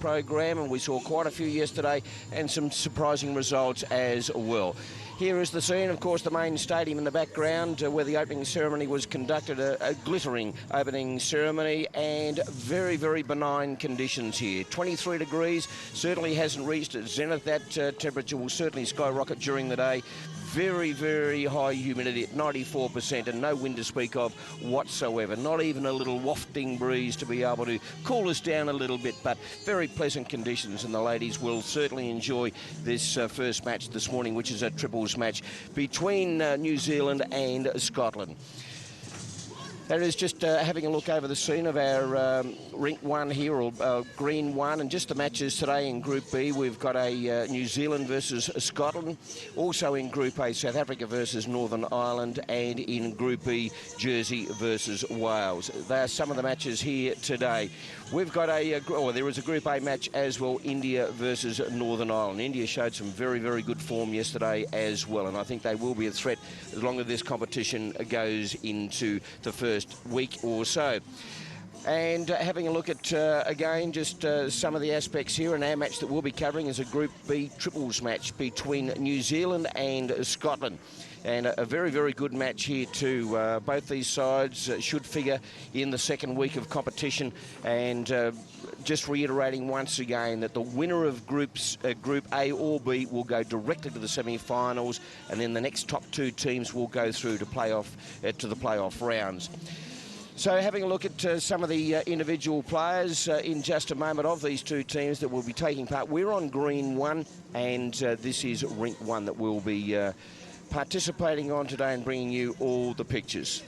program, and we saw quite a few yesterday and some surprising results as well. Here is the scene, of course, the main stadium in the background where the opening ceremony was conducted, a glittering opening ceremony, and very, very benign conditions here. 23 degrees, certainly hasn't reached its zenith. That temperature will certainly skyrocket during the day. Very, very high humidity at 94% and no wind to speak of whatsoever. Not even a little wafting breeze to be able to cool us down a little bit, but very pleasant conditions, and the ladies will certainly enjoy this first match this morning, which is a triples match between New Zealand and Scotland. That is just having a look over the scene of our rink one here, or green one, and just the matches today in Group B. We've got a New Zealand versus Scotland. Also in Group A, South Africa versus Northern Ireland, and in Group B, Jersey versus Wales. They are some of the matches here today. We've got there is a Group A match as well, India versus Northern Ireland. India showed some very, very good form yesterday as well, and I think they will be a threat as long as this competition goes into the first week or so. And having a look at, again, just some of the aspects here, and our match that we'll be covering is a Group B triples match between New Zealand and Scotland. And a very, very good match here too. Both these sides should figure in the second week of competition. And just reiterating once again that the winner of Group A or B will go directly to the semi-finals, and then the next top two teams will go through to the playoff rounds. So having a look at some of the individual players in just a moment of these two teams that will be taking part. We're on green one, and this is rink one that we'll be participating on today and bringing you all the pictures.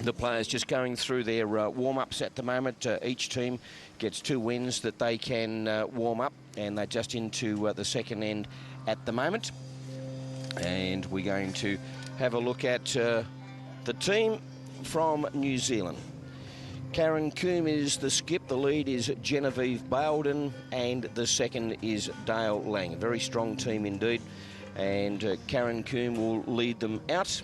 The players just going through their warm-ups at the moment. Each team gets 2 wins that they can warm up, and they're just into the second end at the moment. And we're going to have a look at the team from New Zealand. Karen Comm is the skip. The lead is Genevieve Bowden, and the second is Dale Lang. A very strong team indeed. And Karen Comm will lead them out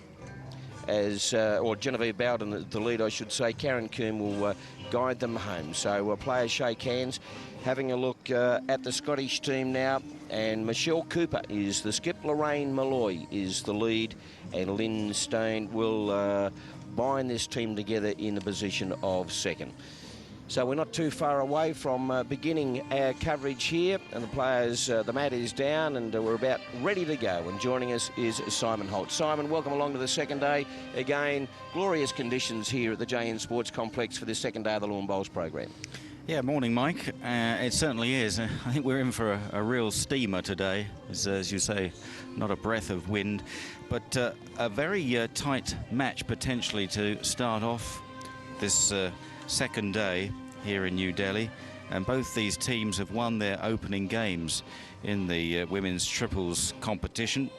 as, or Genevieve Bowden, the lead I should say. Karen Comm will guide them home. So players shake hands. Having a look at the Scottish team now, and Michelle Cooper is the skip. Lorraine Malloy is the lead, and Lynn Stone will bind this team together in the position of second. So we're not too far away from beginning our coverage here, and the players, the mat is down, and we're about ready to go. And joining us is Simon Holt. Simon, welcome along to the second day. Again, glorious conditions here at the JN Sports Complex for this second day of the Lawn Bowls program. Yeah, morning, Mike. It certainly is. I think we're in for a real steamer today, as you say, not a breath of wind, but a very tight match potentially to start off this second day here in New Delhi. And both these teams have won their opening games in the women's triples competition.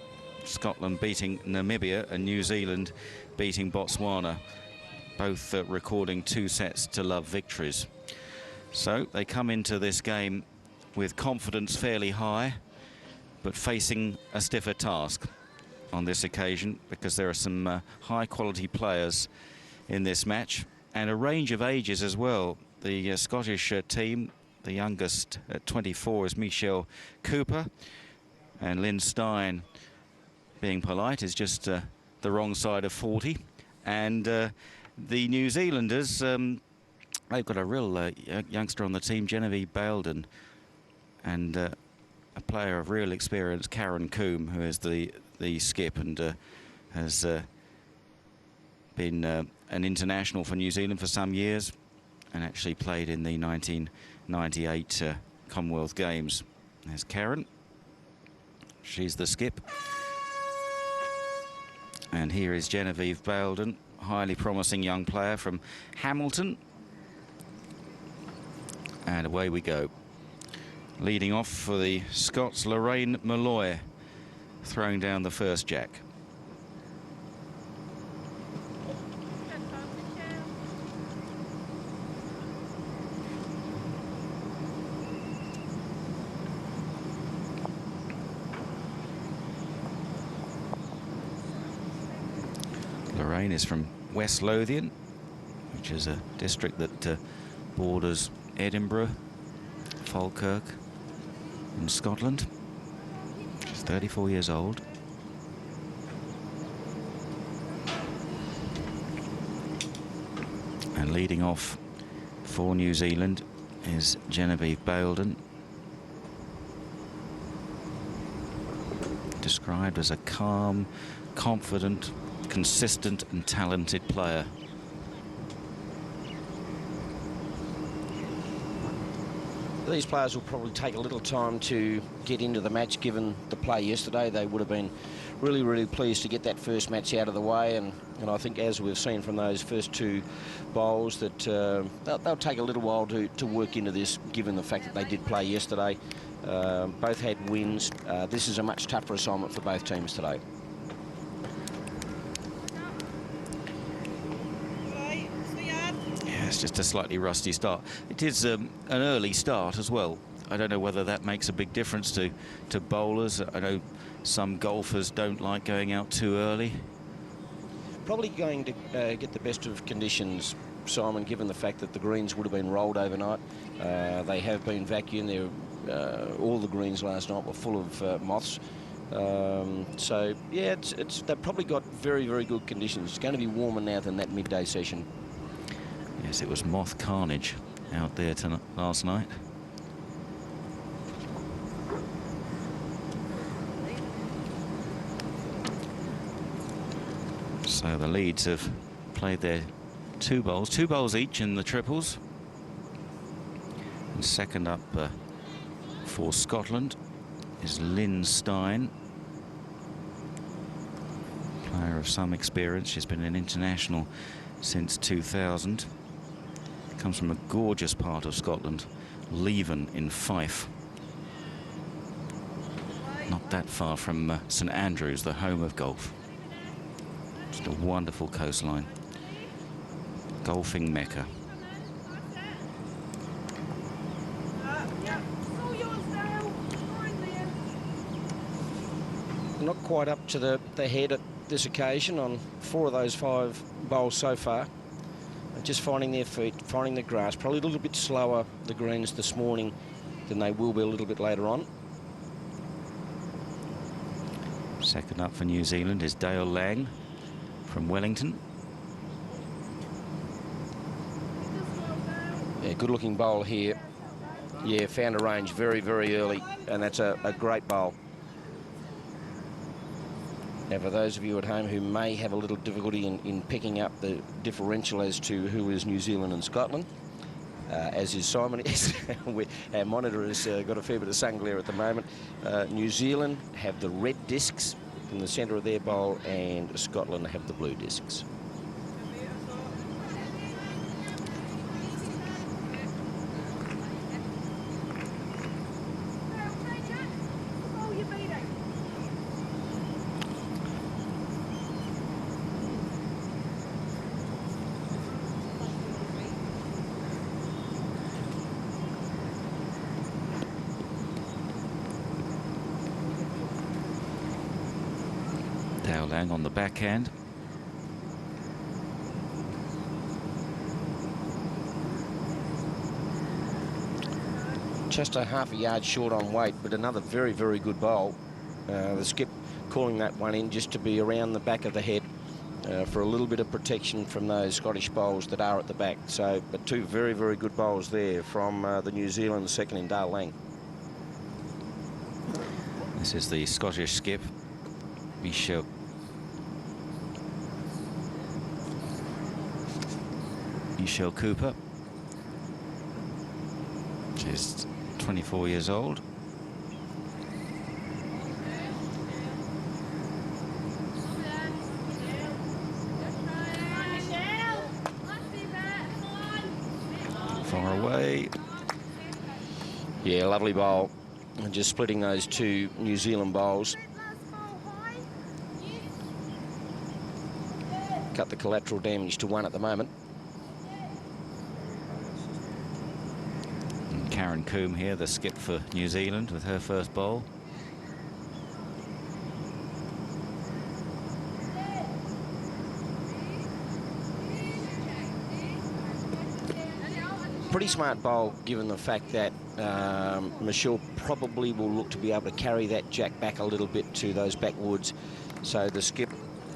Scotland beating Namibia and New Zealand beating Botswana, both recording 2-0 victories. So they come into this game with confidence fairly high, but facing a stiffer task on this occasion, because there are some high-quality players in this match, and a range of ages as well. The Scottish team, the youngest at 24 is Michelle Cooper, and Lynn Stein, being polite, is just the wrong side of 40. And the New Zealanders, they've got a real youngster on the team, Genevieve Bowden, and a player of real experience, Karen Comm, who is the skip and has been an international for New Zealand for some years, and actually played in the 1998 Commonwealth Games. There's Karen. She's the skip. And here is Genevieve Bowden, highly promising young player from Hamilton. And away we go. Leading off for the Scots, Lorraine Malloy, throwing down the first jack. Lorraine is from West Lothian, which is a district that borders Edinburgh, Falkirk in Scotland. He's 34 years old. And leading off for New Zealand is Genevieve Baildon, described as a calm, confident, consistent and talented player. These players will probably take a little time to get into the match. Given the play yesterday, they would have been really, really pleased to get that first match out of the way. And I think, as we've seen from those first two bowls, that they'll take a little while to work into this, given the fact that they did play yesterday. Both had wins. This is a much tougher assignment for both teams today. It's just a slightly rusty start. It is an early start as well. I don't know whether that makes a big difference to bowlers. I know some golfers don't like going out too early. Probably going to get the best of conditions, Simon, given the fact that the greens would have been rolled overnight. They have been vacuumed. All the greens last night were full of moths. So, yeah, they've probably got very, very good conditions. It's going to be warmer now than that midday session. Yes, it was moth carnage out there last night. So the Leeds have played their two bowls each in the triples. And second up for Scotland is Lynn Stein, player of some experience. She's been an international since 2000. Comes from a gorgeous part of Scotland, Leven in Fife. Not that far from St Andrews, the home of golf. Just a wonderful coastline. Golfing mecca. Not quite up to the head at this occasion on 4 of those 5 bowls so far. Just finding their feet, finding the grass. Probably a little bit slower, the greens this morning, than they will be a little bit later on. Second up for New Zealand is Dale Lang from Wellington. Yeah, good looking bowl here. Yeah, found a range very, very early, and that's a great bowl. Now, for those of you at home who may have a little difficulty in picking up the differential as to who is New Zealand and Scotland, as is Simon, our monitor has got a fair bit of sun glare at the moment. New Zealand have the red discs in the centre of their bowl, and Scotland have the blue discs. Dale Lang on the backhand. Just a half a yard short on weight, but another very, very good bowl. The skip calling that one in just to be around the back of the head for a little bit of protection from those Scottish bowls that are at the back. So, but 2 very, very good bowls there from the New Zealand second in Dale Lang. This is the Scottish skip, Michelle Cooper. She's 24 years old. Far away. Yeah, lovely bowl. And just splitting those 2 New Zealand bowls. Cut the collateral damage to 1 at the moment. And Karen Comm here, the skip for New Zealand, with her first bowl. Pretty smart bowl, given the fact that Michelle probably will look to be able to carry that jack back a little bit to those backwoods. So the skip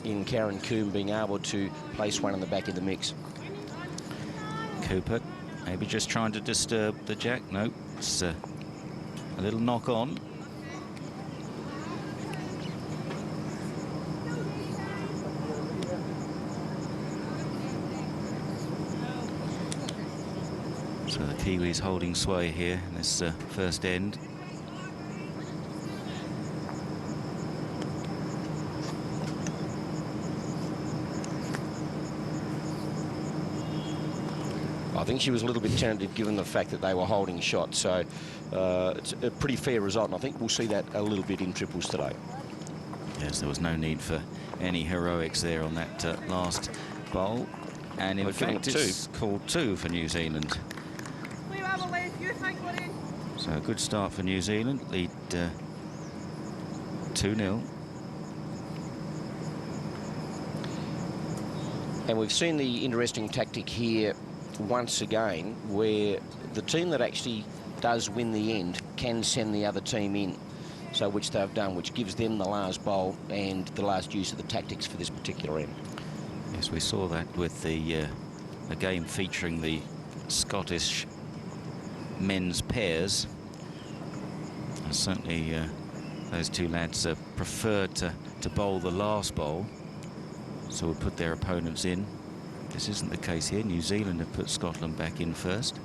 in Karen Comm being able to place one in the back of the mix. Cooper maybe just trying to disturb the jack. No, it's a little knock on. So the Kiwis holding sway here in this first end. I think she was a little bit tentative given the fact that they were holding shot, so it's a pretty fair result, and I think we'll see that a little bit in triples today. Yes, there was no need for any heroics there on that last bowl, and in fact it's called 2 for New Zealand. So a good start for New Zealand, lead 2-0. And we've seen the interesting tactic here once again, where the team that actually does win the end can send the other team in, so which they've done, which gives them the last bowl and the last use of the tactics for this particular end. Yes, we saw that with the a game featuring the Scottish men's pairs. And certainly those two lads preferred to bowl the last bowl, so would put their opponents in. This isn't the case here. New Zealand have put Scotland back in first,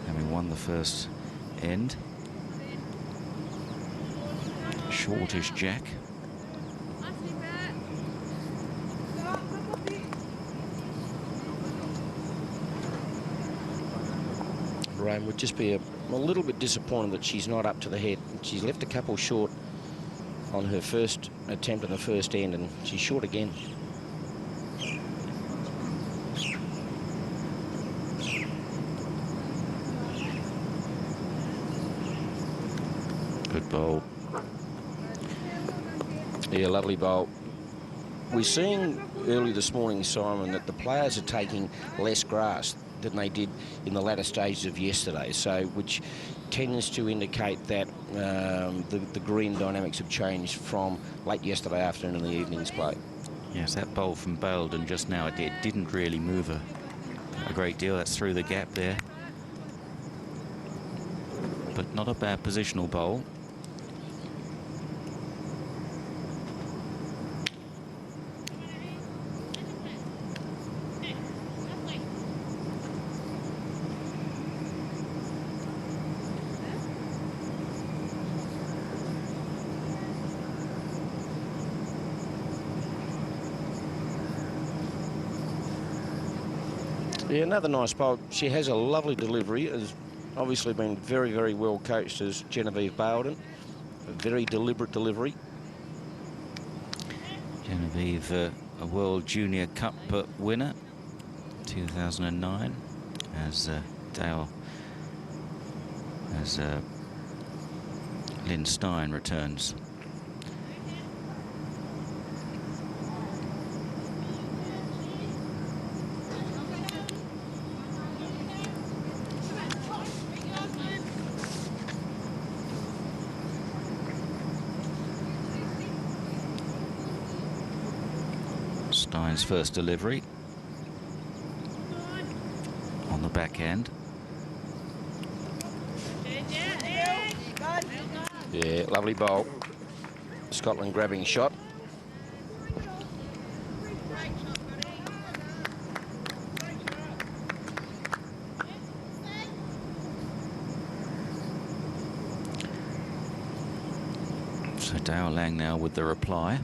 having won the first end. Shortish jack. Rome would just be a little bit disappointed that she's not up to the head. She's left a couple short on her first attempt in the first end, and she's short again. Good bowl. Yeah, lovely bowl. We're seeing early this morning, Simon, that the players are taking less grass than they did in the latter stages of yesterday, so which tends to indicate that the green dynamics have changed from late yesterday afternoon and the evening's play. Yes, that bowl from Belden just now, it didn't really move a great deal. That's through the gap there. But not a bad positional bowl. Yeah, another nice bowl. She has a lovely delivery. Has obviously been very, very well coached as Genevieve Belden. A very deliberate delivery. Genevieve, a World Junior Cup winner, 2009, as Dale, as Lynn Stein returns. Stein's first delivery on the backhand. Yeah, lovely bowl. Scotland grabbing shot. So Dale Lang now with the reply.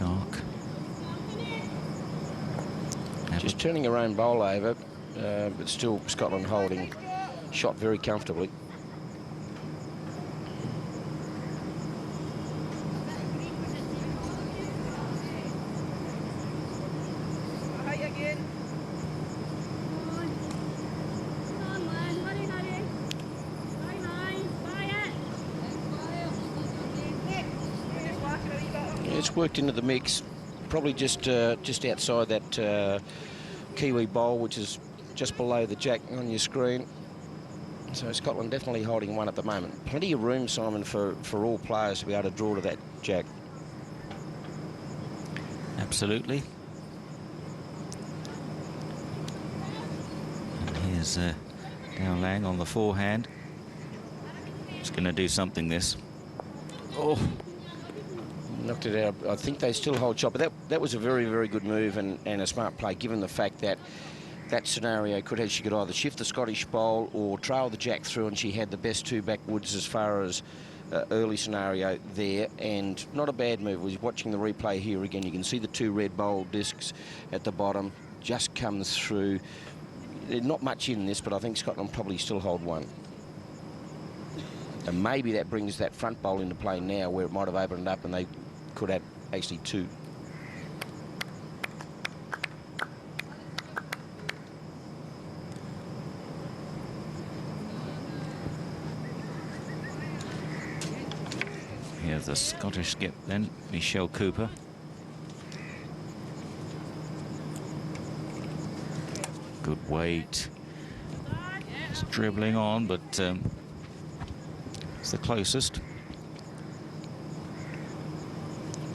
Arc. Just turning her own bowl over, but still Scotland holding shot very comfortably. It's worked into the mix, probably just outside that Kiwi bowl, which is just below the jack on your screen. So Scotland definitely holding one at the moment. Plenty of room, Simon, for all players to be able to draw to that jack. Absolutely. And here's Dao Lang on the forehand. It's going to do something, this. Oh, knocked it out. I think they still hold shot, but that was a very, very good move and a smart play, given the fact that that scenario she could either shift the Scottish bowl or trail the jack through, and she had the best two backwoods as far as early scenario there, and not a bad move. Was watching the replay here again. You can see the two red bowl discs at the bottom, just comes through. There's not much in this, but I think Scotland probably still hold one. And maybe that brings that front bowl into play now, where it might have opened up and they could have actually two. Here's the Scottish skip then, Michelle Cooper. Good weight. It's dribbling on, but it's the closest.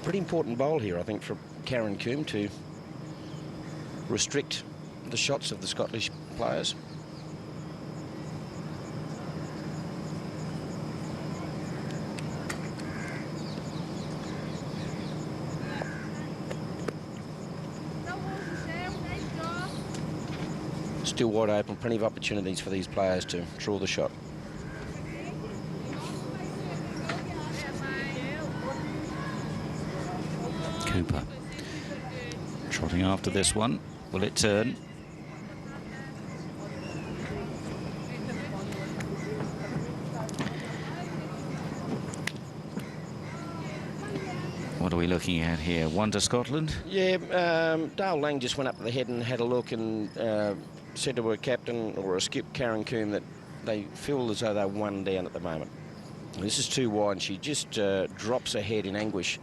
Pretty important bowl here, I think, for Karen Comm to restrict the shots of the Scottish players. Still wide open, plenty of opportunities for these players to draw the shot. Cooper trotting after this one. Will it turn? What are we looking at here? One to Scotland? Yeah, Dale Lang just went up to the head and had a look and said to her captain or a skip, Karen Comm, that they feel as though they're one down at the moment. And this is too wide. She just drops her head in anguish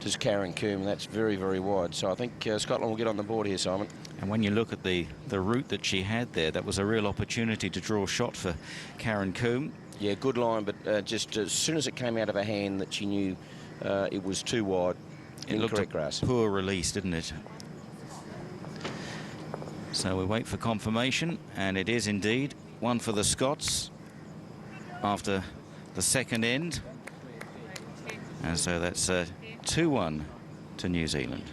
to Karen Comm. That's very, very wide. So I think Scotland will get on the board here, Simon. And when you look at the route that she had there, that was a real opportunity to draw a shot for Karen Comm. Yeah, good line, but just as soon as it came out of her hand that she knew it was too wide. It looked a grass. Poor release, didn't it? So we wait for confirmation, and it is indeed one for the Scots after the second end. And so that's 2-1 to New Zealand.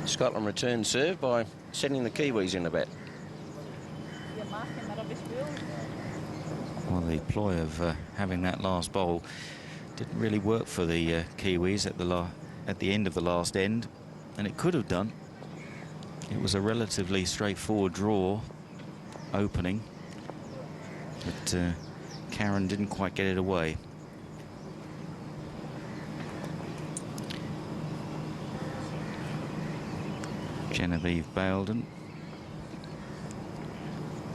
Scotland return serve by sending the Kiwis in the bat. Well, the ploy of having that last bowl didn't really work for the Kiwis at the end of the last end, and it could have done. It was a relatively straightforward draw opening, but Karen didn't quite get it away. Genevieve Baildon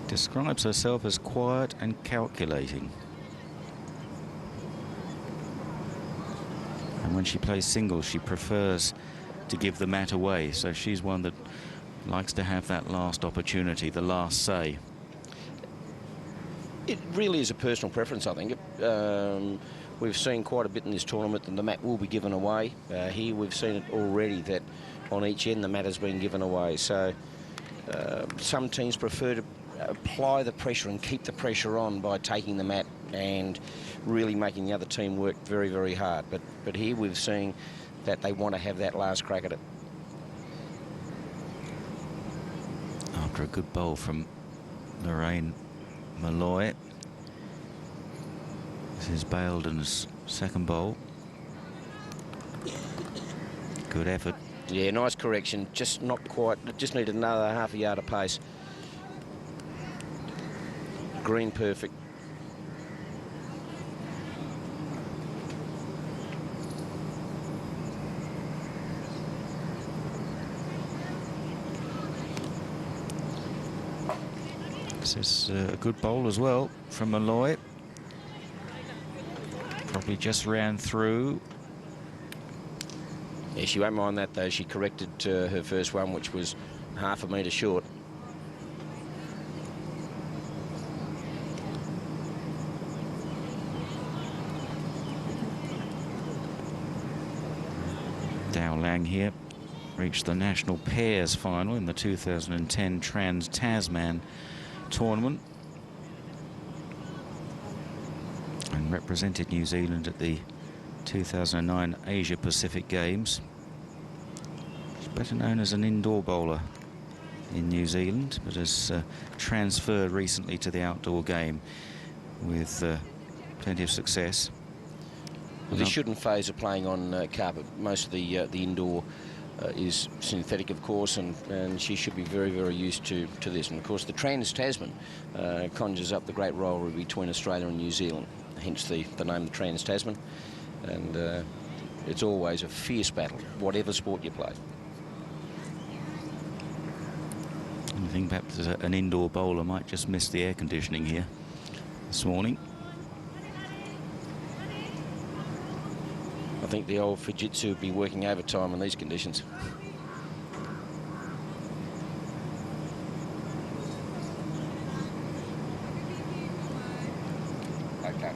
describes herself as quiet and calculating. And when she plays singles, she prefers to give the mat away. So she's one that likes to have that last opportunity, the last say. It really is a personal preference, I think. We've seen quite a bit in this tournament that the mat will be given away. Here we've seen it already that on each end the mat has been given away. So some teams prefer to apply the pressure and keep the pressure on by taking the mat and really making the other team work very, very hard. But here we've seen that they want to have that last crack at it. After a good bowl from Lorraine Malloy, this is Baildon's second bowl. Good effort. Yeah, nice correction. Just not quite. Just needed another half a yard of pace. Green perfect. This is a good bowl as well from Malloy. Probably just ran through. Yeah, she won't mind that, though. She corrected her first one, which was half a metre short. Dao Lang here reached the national pairs final in the 2010 Trans-Tasman tournament and represented New Zealand at the 2009 Asia Pacific Games. She's better known as an indoor bowler in New Zealand, but has transferred recently to the outdoor game with plenty of success. Well, this shouldn't phase her playing on carpet. Most of the indoor is synthetic, of course, and she should be very, very used to this. And, of course, the Trans-Tasman conjures up the great rivalry between Australia and New Zealand, hence the name the Trans-Tasman. And it's always a fierce battle, whatever sport you play. I think perhaps an indoor bowler might just miss the air conditioning here this morning. I think the old Fujitsu would be working overtime in these conditions. Okay.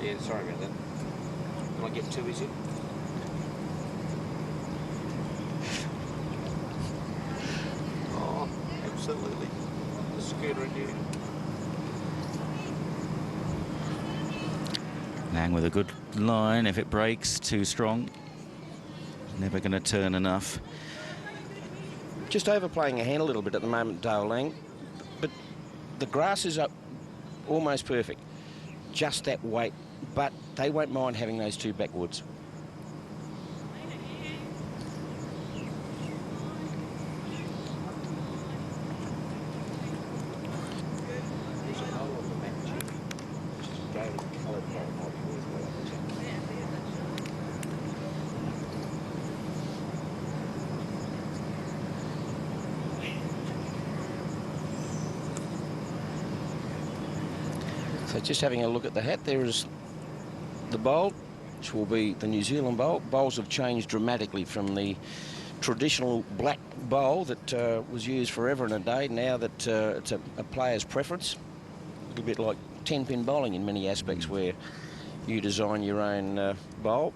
Yeah, sorry about that. Will I get too easy? Oh, absolutely. The scooter in here. Lang with a good line. If it breaks too strong, never going to turn enough. Just overplaying her hand a little bit at the moment, Dale Lang, but the grass is up almost perfect. Just that weight, but they won't mind having those two backwoods. So just having a look at the hat, there is the bowl, which will be the New Zealand bowl. Bowls have changed dramatically from the traditional black bowl that was used forever and a day. Now that it's a player's preference, a little bit like 10-pin bowling in many aspects, where you design your own bowl.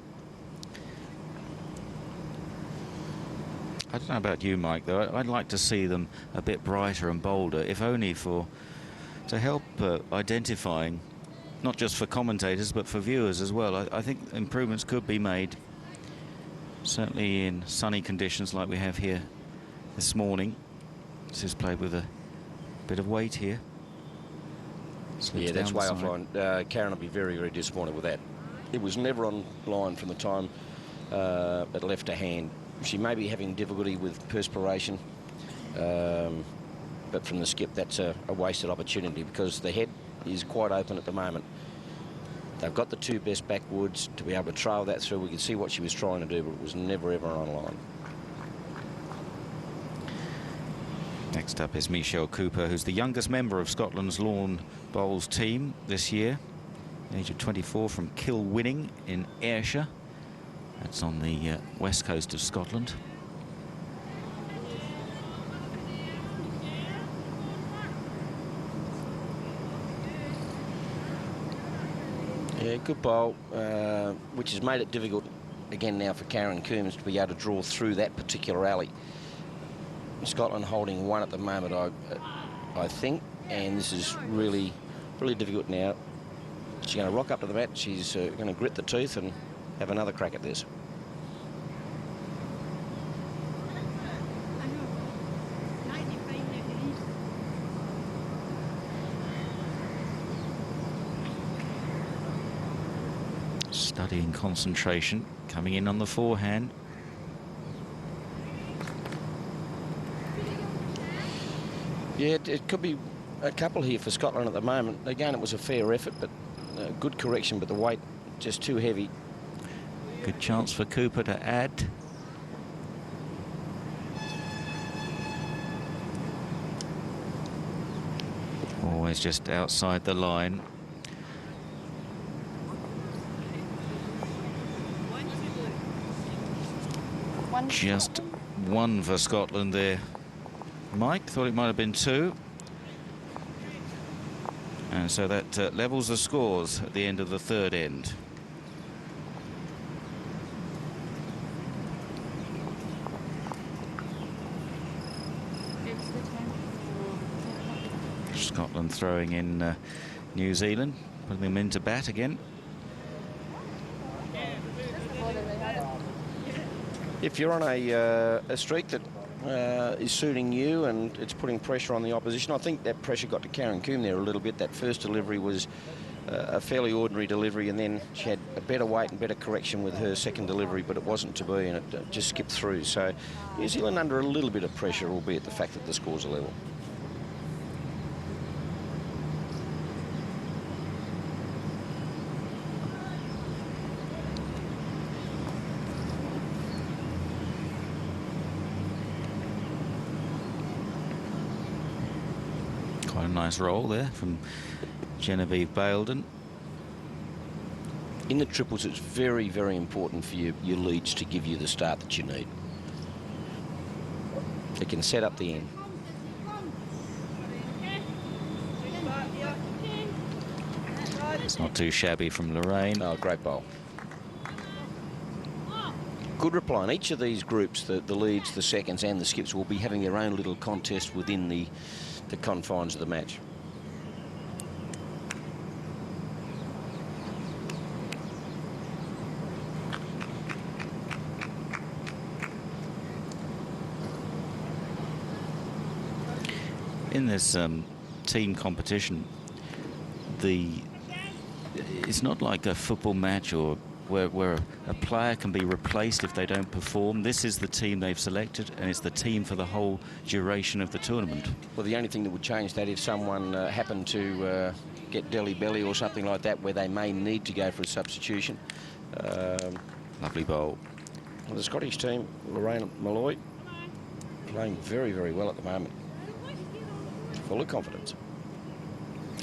I don't know about you, Mike, though. I'd like to see them a bit brighter and bolder, if only to help identifying, not just for commentators, but for viewers as well. I think improvements could be made, certainly in sunny conditions like we have here this morning. This is played with a bit of weight here. Slips Yeah, that's down way the off side. line. Karen will be very, very disappointed with that. It was never on line from the time it left her hand. She may be having difficulty with perspiration, but from the skip, that's a wasted opportunity because the head is quite open at the moment. They've got the two best backwoods to be able to trail that through. We could see what she was trying to do, but it was never, ever on line. Next up is Michelle Cooper, who's the youngest member of Scotland's lawn bowls team this year, age of 24, from Kilwinning in Ayrshire. That's on the west coast of Scotland. Yeah, good bowl, which has made it difficult again now for Karen Coombs to be able to draw through that particular alley. Scotland holding one at the moment, I think, and this is really, really difficult now. She's going to rock up to the mat. She's going to grit the teeth and have another crack at this. Studying concentration, coming in on the forehand. Yeah, it could be a couple here for Scotland at the moment. Again, it was a fair effort, but good correction, but the weight just too heavy. Good chance for Cooper to add. Always just outside the line. Just one for Scotland there. Mike thought it might have been two. And so that levels the scores at the end of the third end. Scotland throwing in New Zealand, putting them into bat again. If you're on a streak that is suiting you and it's putting pressure on the opposition, I think that pressure got to Karen Coombe there a little bit. That first delivery was a fairly ordinary delivery, and then she had a better weight and better correction with her second delivery, but it wasn't to be, and it just skipped through. So New Zealand under a little bit of pressure, albeit the fact that the scores are level. Quite a nice roll there from Genevieve Baildon. In the triples, it's very, very important for your leads to give you the start that you need. It can set up the end. It's not too shabby from Lorraine. Oh, great bowl. Good reply. And each of these groups, the leads, the seconds and the skips, will be having their own little contest within the confines of the match. In this team competition, it's not like a football match or where a player can be replaced if they don't perform. This is the team they've selected, and it's the team for the whole duration of the tournament. Well, the only thing that would change that if someone happened to get Delhi belly or something like that, where they may need to go for a substitution. Lovely bowl. Well, the Scottish team, Lorraine Malloy, playing very, very well at the moment. Full of confidence.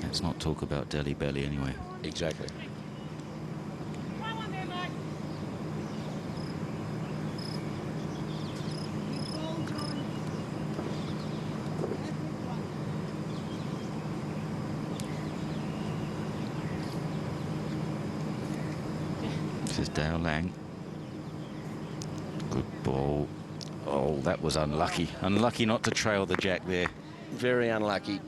Let's not talk about Delhi belly anyway. Exactly. This is Dale Lang. Good ball. Oh, that was unlucky. Unlucky not to trail the jack there. Very unlucky.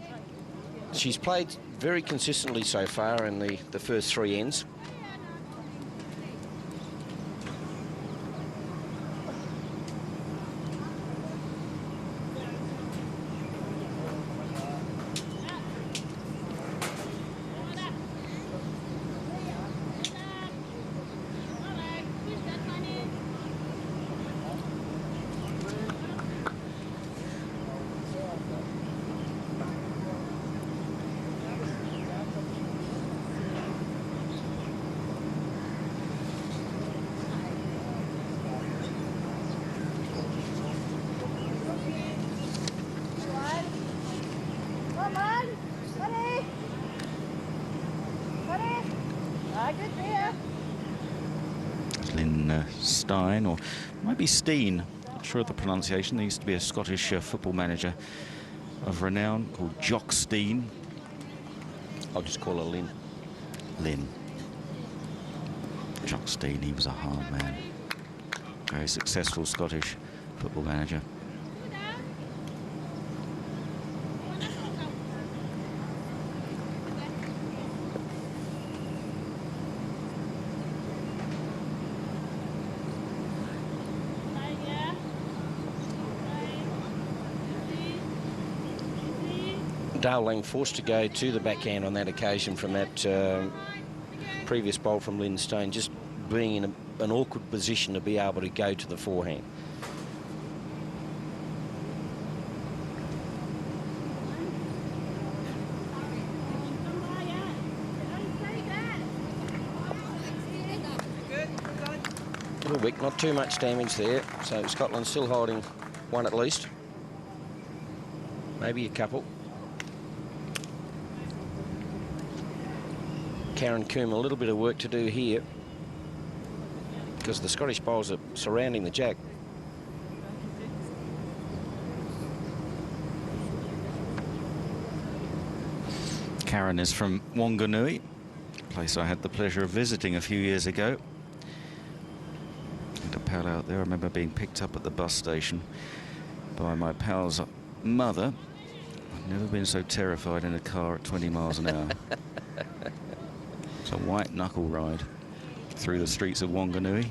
She's played very consistently so far in the first three ends. Stein, or it might be Steen, not sure of the pronunciation. There used to be a Scottish football manager of renown called Jock Steen. I'll just call her Lynn. Lynn. Jock Steen, he was a hard man. Very successful Scottish football manager. Dale Lang forced to go to the backhand on that occasion from that previous bowl from Lynn Stone, just being in an awkward position to be able to go to the forehand. Little wick, not too much damage there, so Scotland still holding one at least, maybe a couple. Karen Coombe a little bit of work to do here, because the Scottish bowls are surrounding the jack. Karen is from Wanganui, a place I had the pleasure of visiting a few years ago. Had a pal out there. I remember being picked up at the bus station by my pal's mother. I've never been so terrified in a car at 20 miles an hour. It's a white knuckle ride through the streets of Wanganui.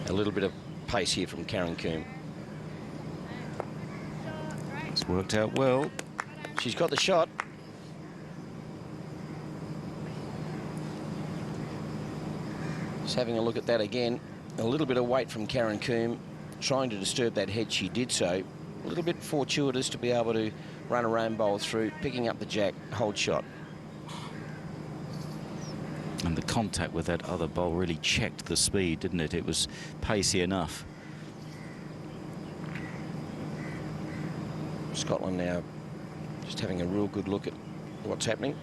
A little bit of pace here from Karen Coombe. It's worked out well. She's got the shot. Just having a look at that again. A little bit of weight from Karen Coombe, trying to disturb that head. She did so. A little bit fortuitous to be able to run a rain bowl through, picking up the jack, hold shot. And the contact with that other bowl really checked the speed, didn't it? It was pacey enough. Scotland now just having a real good look at what's happening.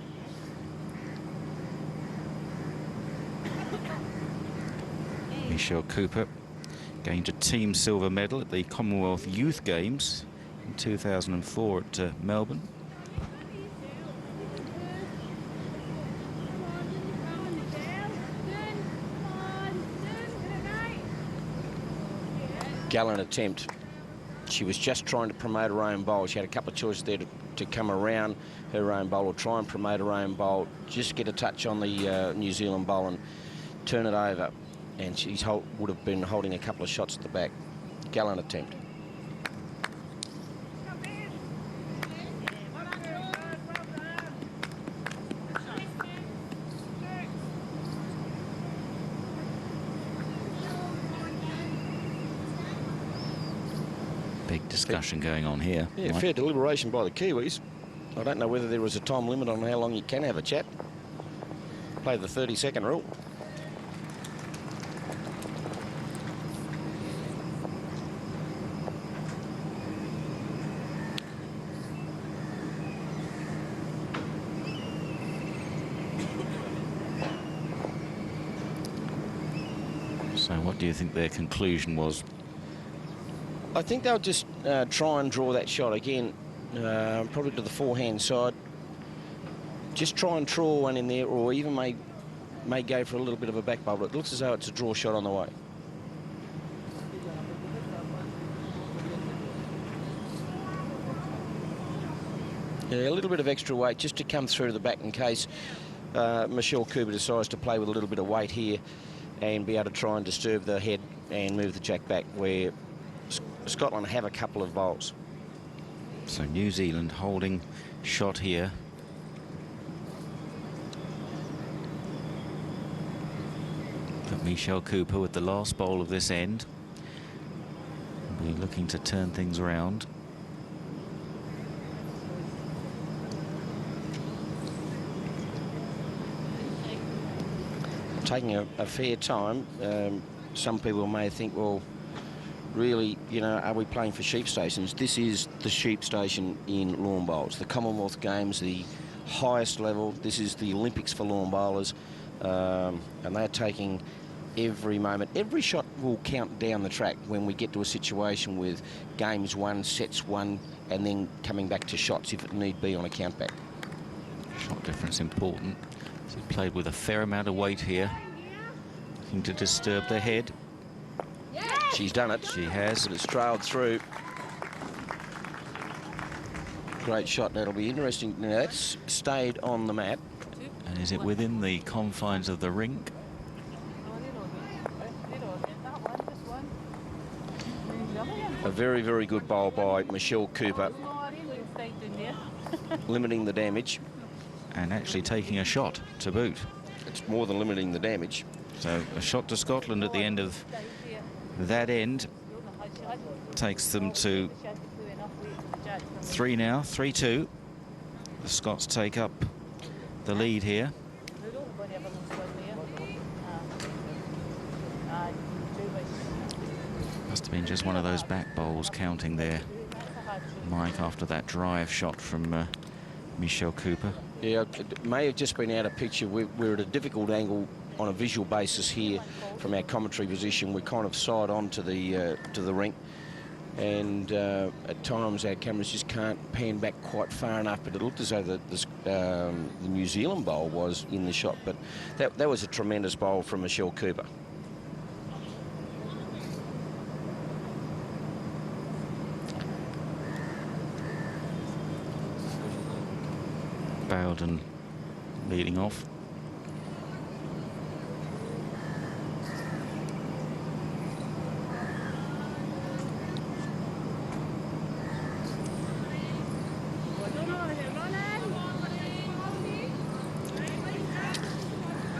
Michelle Cooper gained a team silver medal at the Commonwealth Youth Games in 2004 at Melbourne. Gallant attempt. She was just trying to promote her own bowl. She had a couple of choices there to come around her own bowl or try and promote her own bowl, just get a touch on the New Zealand bowl and turn it over. And she would have been holding a couple of shots at the back. Gallant attempt. Big discussion going on here. Yeah, Mike. fair deliberation by the Kiwis. I don't know whether there was a time limit on how long you can have a chat. Play the 30-second rule. So what do you think their conclusion was? I think they'll just try and draw that shot again, probably to the forehand side. Just try and draw one in there, or even may go for a little bit of a back bowl. It looks as though it's a draw shot on the way. Yeah, a little bit of extra weight just to come through to the back in case Michelle Cooper decides to play with a little bit of weight here and be able to try and disturb the head and move the jack back, where Scotland have a couple of bowls. So New Zealand holding shot here. But Michelle Cooper with the last bowl of this end will be looking to turn things around. Taking a fair time. Some people may think, well, really, you know, are we playing for sheep stations? This is the sheep station in lawn bowls. The Commonwealth Games, the highest level. This is the Olympics for lawn bowlers. And they're taking every moment. Every shot will count down the track when we get to a situation with games won, sets won, and then coming back to shots if it need be on a countback. Shot difference important. So played with a fair amount of weight here, looking to disturb the head. She's done it. She has. But it's trailed through. Great shot. That'll be interesting. Now, that's stayed on the mat. And is it within the confines of the rink? A very, very good bowl by Michelle Cooper, limiting the damage. And actually taking a shot to boot. It's more than limiting the damage. So a shot to Scotland at the end of that end takes them to 3 now, 3-2. The Scots take up the lead here. Must have been just one of those back bowls counting there, Mike, after that drive shot from Michelle Cooper. Yeah, it may have just been out of picture. We're at a difficult angle on a visual basis here from our commentary position. We're kind of side on to the rink, and at times our cameras just can't pan back quite far enough. But it looked as though the New Zealand bowl was in the shot. But that was a tremendous bowl from Michelle Cooper. Bowden leading off.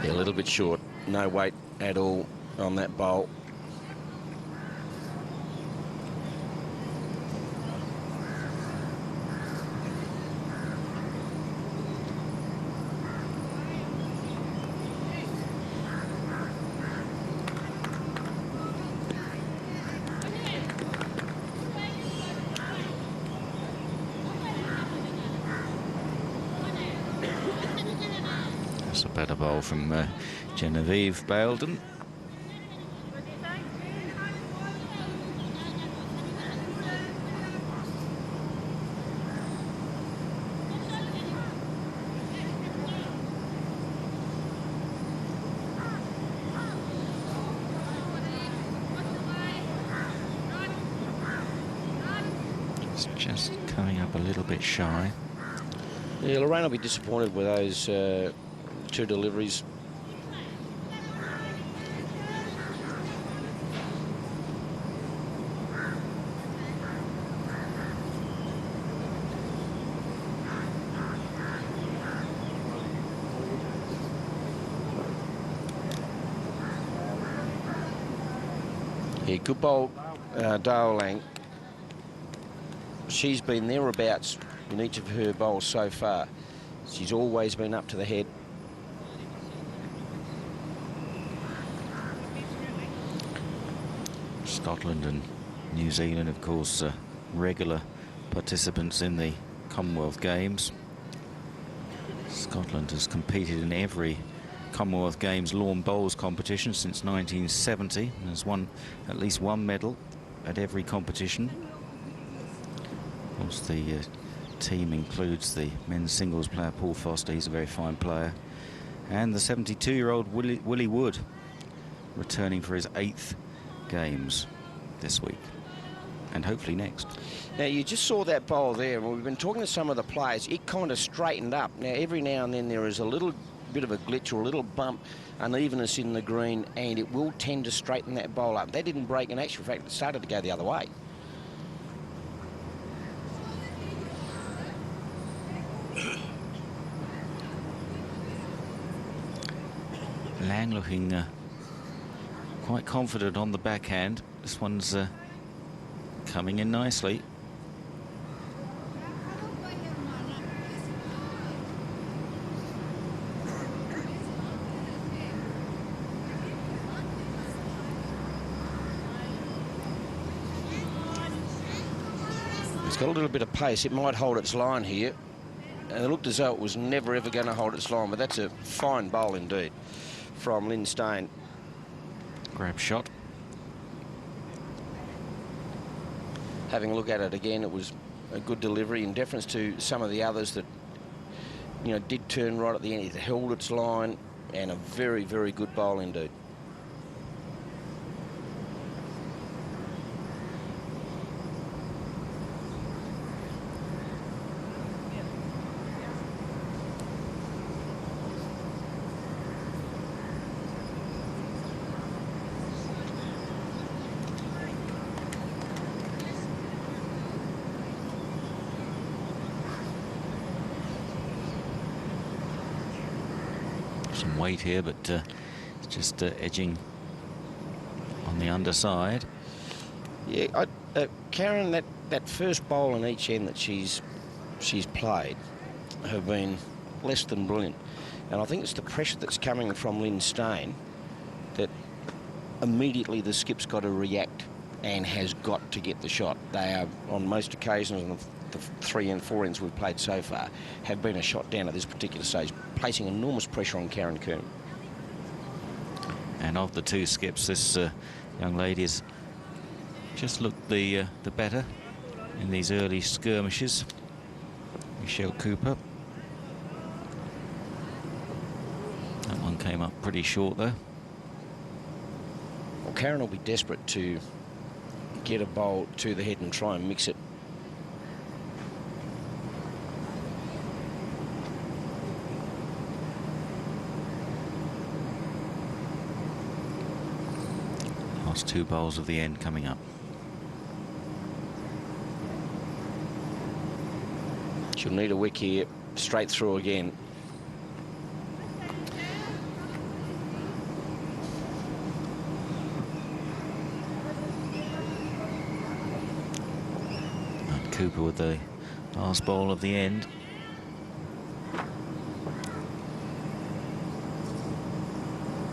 Yeah, a little bit short. No weight at all on that bowl. That's a better bowl from Genevieve Bowden. It's just coming up a little bit shy. Yeah, Lorraine will be disappointed with those 2 deliveries. Yeah, good bowl, Dale Lang. She's been thereabouts in each of her bowls so far. She's always been up to the head. Scotland and New Zealand, of course, regular participants in the Commonwealth Games. Scotland has competed in every Commonwealth Games lawn bowls competition since 1970 and has won at least 1 medal at every competition. Of course, the team includes the men's singles player Paul Foster, he's a very fine player, and the 72-year-old Willie Wood, returning for his 8th Games this week and hopefully next. Now, you just saw that bowl there, and we've been talking to some of the players. It kind of straightened up. Now, every now and then there is a little bit of a glitch or a little bump, unevenness in the green, and it will tend to straighten that bowl up. That didn't break. In actual fact, it started to go the other way. Lang looking quite confident on the backhand. This one's coming in nicely. It's got a little bit of pace. It might hold its line here. And it looked as though it was never, ever going to hold its line, but that's a fine bowl indeed from Lynn Stein. Grab shot. Having a look at it again, it was a good delivery in deference to some of the others that, you know, did turn right at the end. It held its line, and a very, very good bowl indeed. Some weight here, but it's just edging on the underside. Yeah, Karen, that first bowl on each end that she's played have been less than brilliant, and I think it's the pressure that's coming from Lynn Stein that immediately the skip's got to react and has got to get the shot. They are, on most occasions, the 3 and 4 ends we've played so far have been a shot down at this particular stage, placing enormous pressure on Karen Comm. And of the two skips, this young lady has just looked the better in these early skirmishes. Michelle Cooper. That one came up pretty short though. Well, Karen will be desperate to get a bowl to the head and try and mix it. Last 2 bowls of the end coming up. She'll need a wick here, straight through again. And Cooper with the last bowl of the end.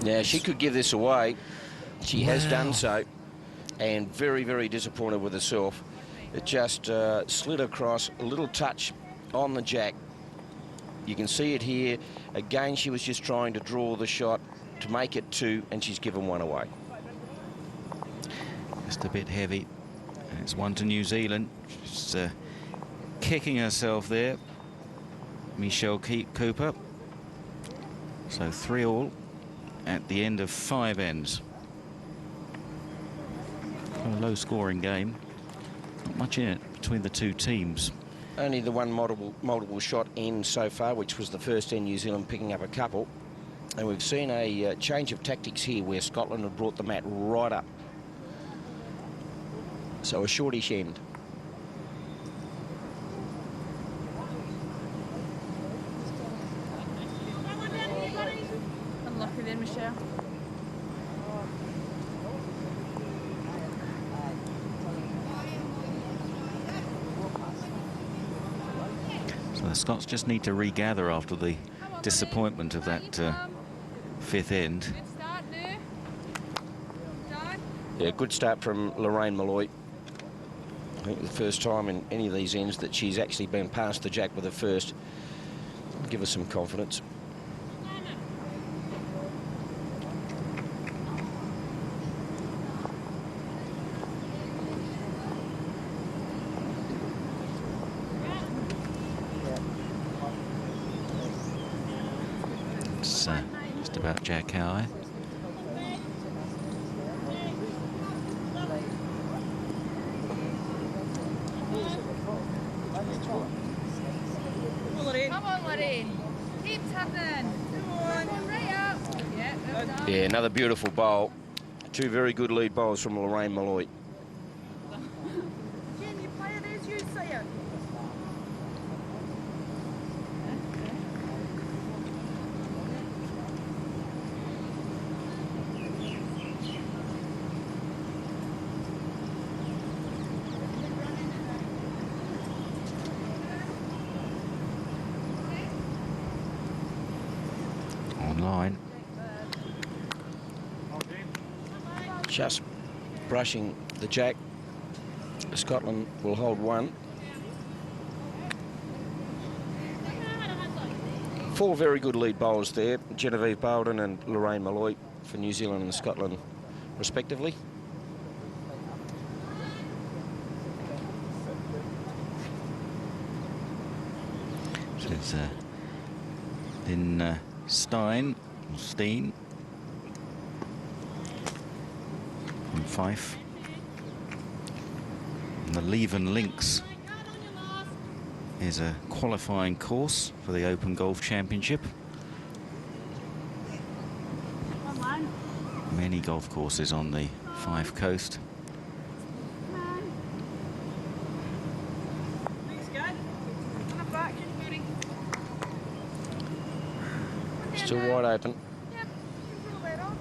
Now, she could give this away. She has done so, and very, very disappointed with herself. It just slid across, a little touch on the jack. You can see it here. Again, she was just trying to draw the shot to make it 2, and she's given 1 away. Just a bit heavy. And it's 1 to New Zealand. She's kicking herself there. Michelle Cooper. So 3 all at the end of 5 ends. A low-scoring game. Not much in it between the two teams. Only the one multiple shot end so far, which was the first end, New Zealand picking up a couple. And we've seen a change of tactics here where Scotland have brought the mat right up. So a shortish end. Unlucky then, Michelle. So the Scots just need to regather after the disappointment of that 5th end. Good start there. Done. Yeah, good start from Lorraine Malloy. I think the first time in any of these ends that she's actually been past the jack with her first. Give us some confidence. It's just about jack high. Come on, Lorraine. Keep tapping. Come on, right up. Yeah, well done. Yeah, another beautiful bowl. 2 very good lead bowls from Lorraine Malloy. Jen, you play it as you say it. Online. Just brushing the jack. Scotland will hold 1. 4 very good lead bowlers there. Genevieve Bowden and Lorraine Malloy for New Zealand and Scotland, respectively. So it's Lynn Steen from Fife. And the Leven Links is a qualifying course for the Open Golf Championship. Many golf courses on the Fife coast. Still wide open. Yep, you can that on.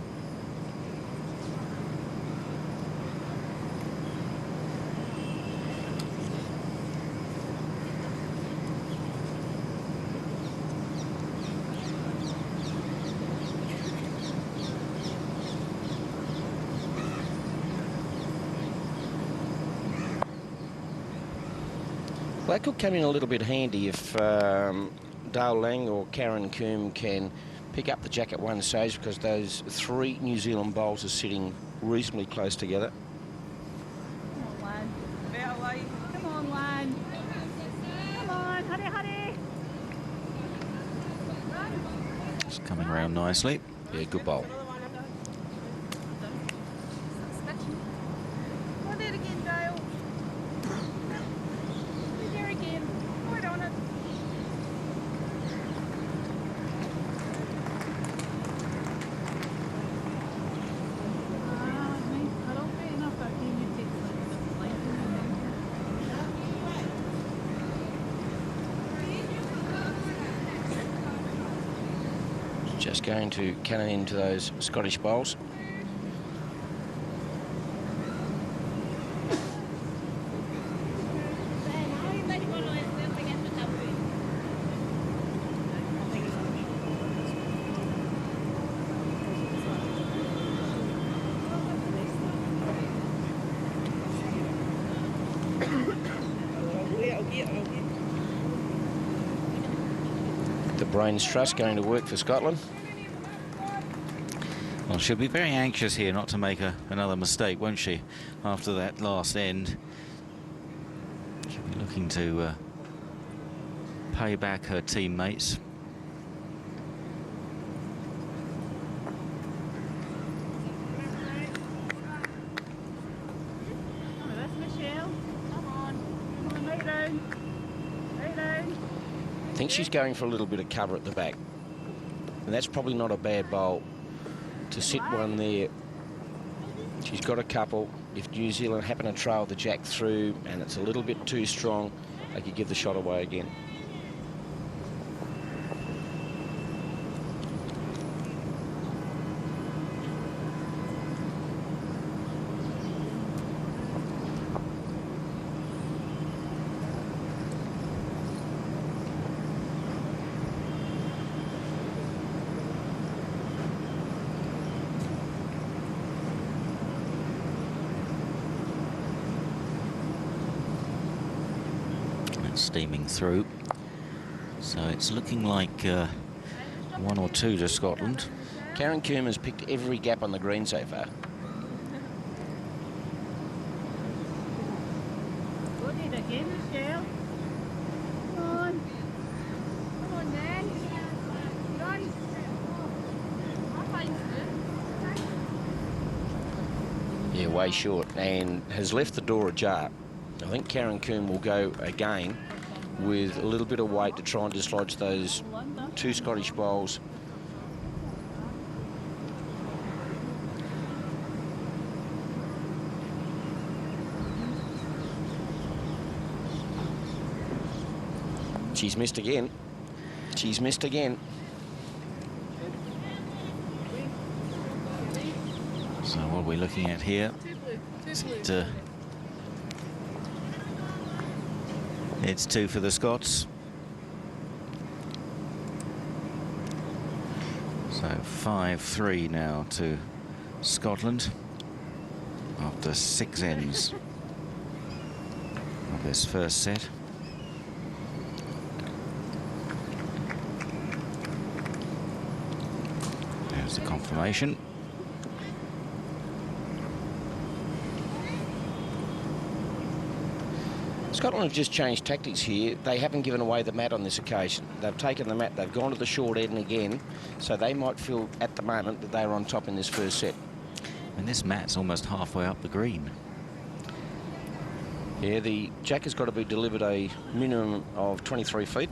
Well, that could come in a little bit handy if Dale Lang or Karen Coombe can pick up the jack at one stage, because those 3 New Zealand bowls are sitting reasonably close together. Come on, lad. Come on, lad. Come on, hurry, hurry. It's coming around nicely. Yeah, good bowl. Go there again, Dale. Go there again. Hold on it. Just going to cannon into those Scottish bowls. The brains trust going to work for Scotland. Well, she'll be very anxious here not to make another mistake, won't she, after that last end. She'll be looking to pay back her teammates. I think she's going for a little bit of cover at the back, and that's probably not a bad bowl to sit one there. She's got a couple. If New Zealand happen to trail the jack through and it's a little bit too strong, they could give the shot away again. Steaming through, so it's looking like 1 or 2 to Scotland. Karen Coombe has picked every gap on the green so far. Go there again, Michelle. Come on. Come on, then. Run. I'll find you. Yeah, way short, and has left the door ajar. I think Karen Coombe will go again with a little bit of weight to try and dislodge those 2 Scottish bowls. She's missed again. She's missed again. So what are we looking at here? It's 2 for the Scots. So 5-3 now to Scotland after 6 ends of this first set. There's the confirmation. Scotland have just changed tactics here. They haven't given away the mat on this occasion. They've taken the mat, they've gone to the short end again, so they might feel at the moment that they're on top in this first set. And this mat's almost halfway up the green. Yeah, the jack has got to be delivered a minimum of 23 feet.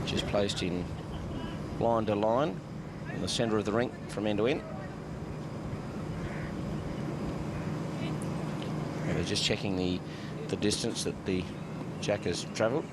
Just placed in line to line in the centre of the ring from end to end. And they're just checking the distance that the jack has travelled.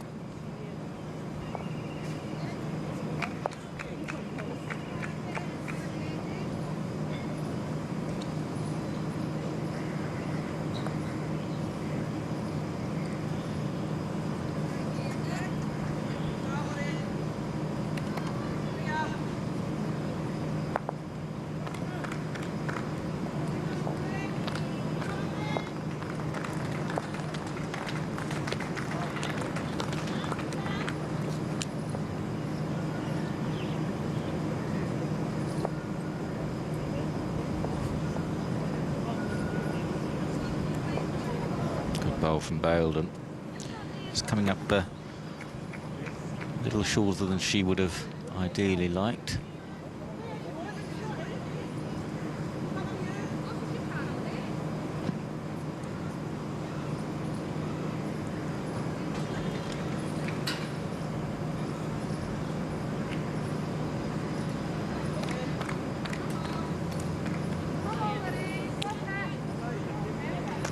well from Baildon. It's coming up a little shorter than she would have ideally liked.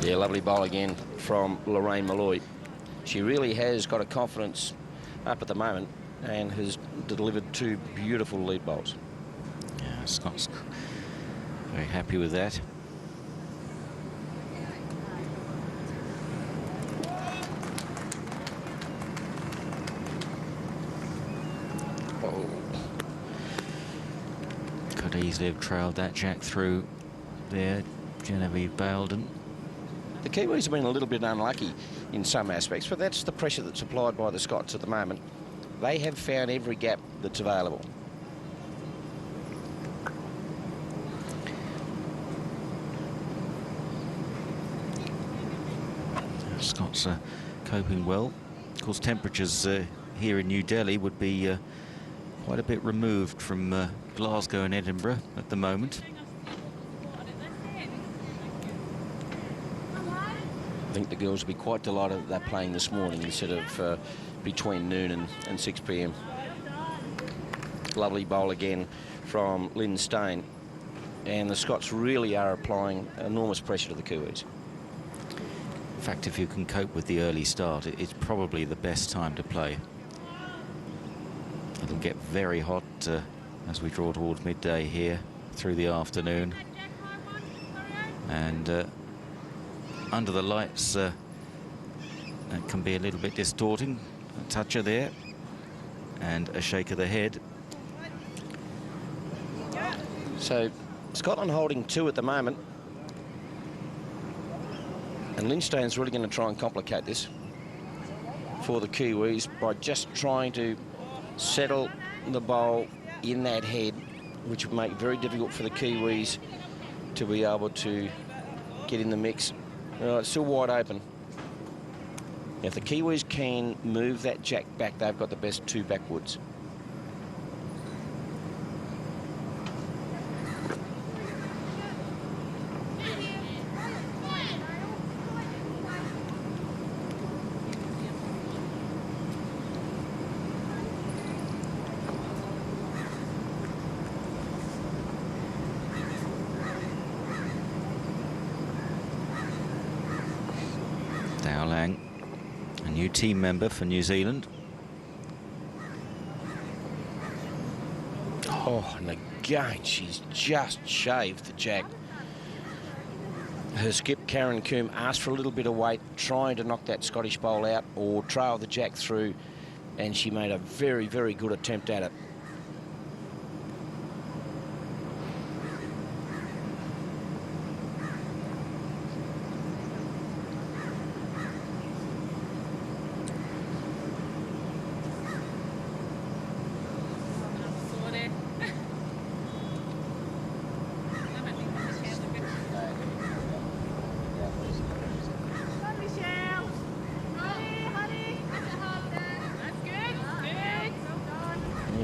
Yeah, lovely bowl again from Lorraine Malloy. She really has got a confidence up at the moment and has delivered 2 beautiful lead bowls. Yeah, Scott's very happy with that. Oh. Could easily have trailed that jack through there, Genevieve Baildon. The Kiwis have been a little bit unlucky in some aspects, but that's the pressure that's applied by the Scots at the moment. They have found every gap that's available. Scots are coping well. Of course, temperatures here in New Delhi would be quite a bit removed from Glasgow and Edinburgh at the moment. I think the girls will be quite delighted that they're playing this morning instead of between noon and 6 p.m. Lovely bowl again from Lynn Stain. And the Scots really are applying enormous pressure to the Kiwis. In fact, if you can cope with the early start, it's probably the best time to play. It'll get very hot as we draw towards midday here through the afternoon. And under the lights, that can be a little bit distorting. A toucher there and a shake of the head. So Scotland holding 2 at the moment. And Lindstein's really going to try and complicate this for the Kiwis by just trying to settle the bowl in that head, which would make it very difficult for the Kiwis to be able to get in the mix. It's still wide open. If the Kiwis can move that jack back, they've got the best 2 backwoods. Dowling, a new team member for New Zealand. Oh, and again, she's just shaved the jack. Her skip, Karen Coombe, asked for a little bit of weight, trying to knock that Scottish bowl out or trail the jack through, and she made a very, very good attempt at it.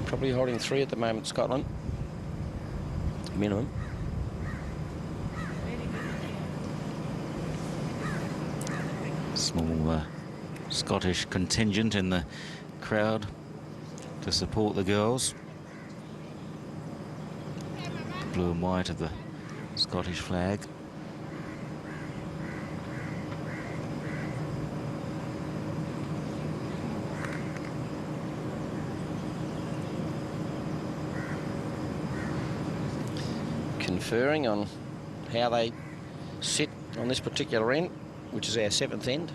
Probably holding 3 at the moment, Scotland. Minimum. Small Scottish contingent in the crowd to support the girls. Blue and white of the Scottish flag. Conferring on how they sit on this particular end, which is our 7th end.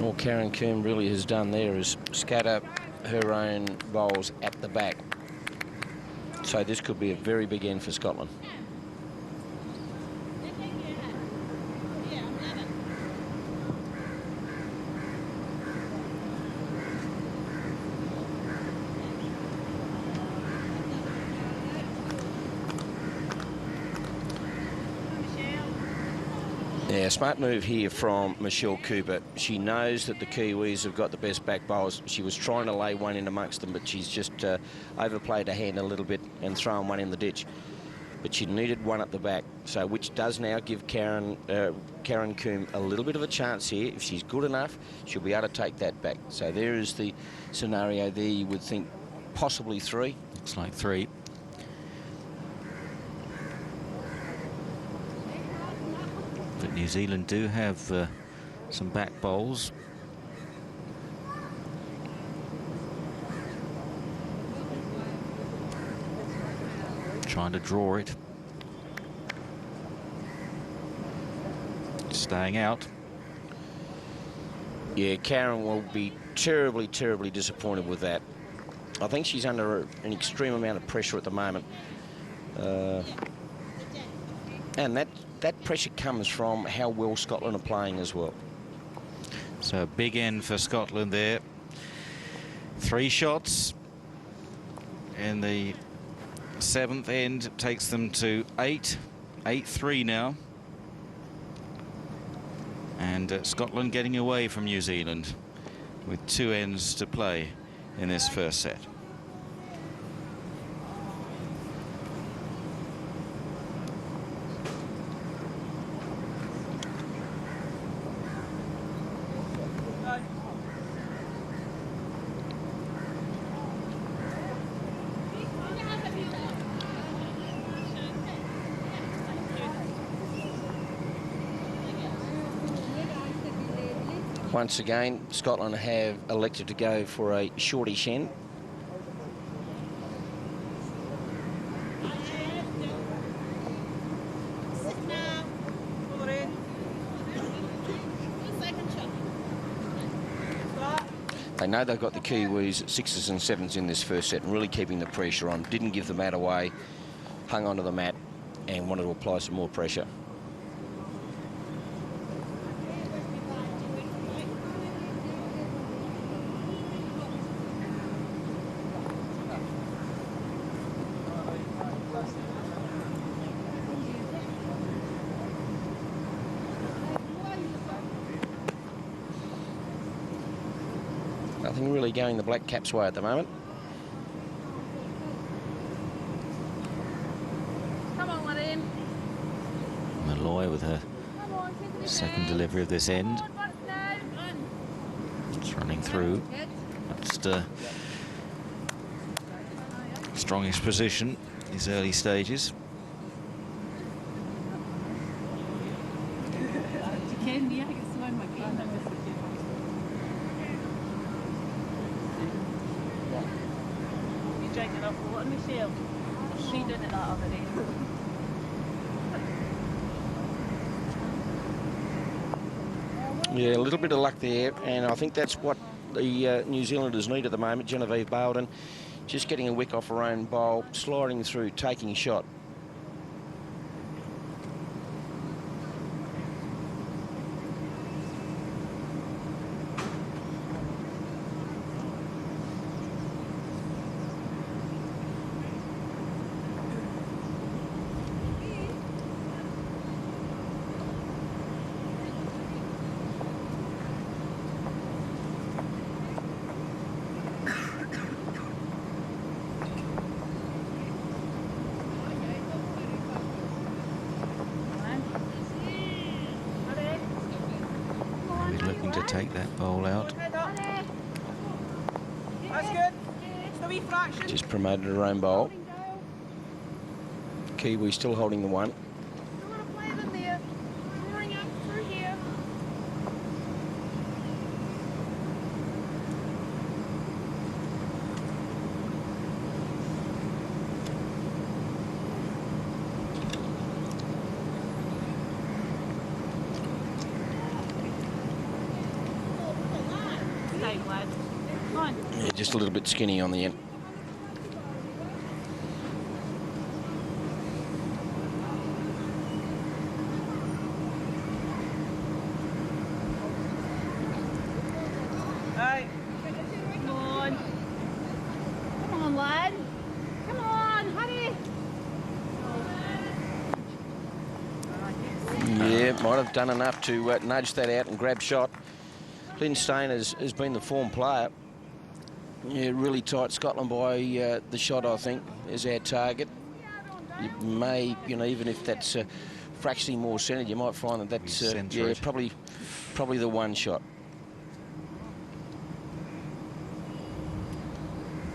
All Karen Coombe really has done there is scatter her own bowls at the back. So this could be a very big end for Scotland. Yeah, smart move here from Michelle Cooper. She knows that the Kiwis have got the best back bowls. She was trying to lay one in amongst them, but she's just overplayed her hand a little bit and thrown one in the ditch. But she needed one at the back, so which does now give Karen Coombe a little bit of a chance here. If she's good enough, she'll be able to take that back. So there is the scenario there. You would think possibly 3. Looks like 3. But New Zealand do have some back bowls. Trying to draw it. Staying out. Yeah, Karen will be terribly, terribly disappointed with that. I think she's under an extreme amount of pressure at the moment. And that pressure comes from how well Scotland are playing as well. So a big end for Scotland there. 3 shots in the 7th end takes them to 8-3 now. And Scotland getting away from New Zealand with 2 ends to play in this first set. Once again, Scotland have elected to go for a shortish end. They know they've got the Kiwis 6s and 7s in this first set and really keeping the pressure on. Didn't give the mat away, hung onto the mat and wanted to apply some more pressure. Nothing really going the Black Caps' way at the moment. Come on, let him. Malloy with her second delivery of this end. It's running through. That's strongest position these early stages. Drinking off the water, Michelle. She did it that other day. Yeah, a little bit of luck there, and I think that's what the New Zealanders need at the moment. Genevieve Bowden just getting a wick off her own bowl, sliding through, taking a shot. To take that bowl out. That's good. Just a wee fraction. Just promoted her own bowl. Kiwi still holding the one. I want to play them there. Pouring up through here. Yeah, just a little bit skinny on the end. Right. Come on. Come on, lad. Come on, hurry. Yeah, might have done enough to nudge that out and grab shot. Lynn Stain has been the form player. Yeah, really tight Scotland by the shot, I think, is our target. You may, you know, even if that's fractionally more centred, you might find that that's yeah, probably the one shot.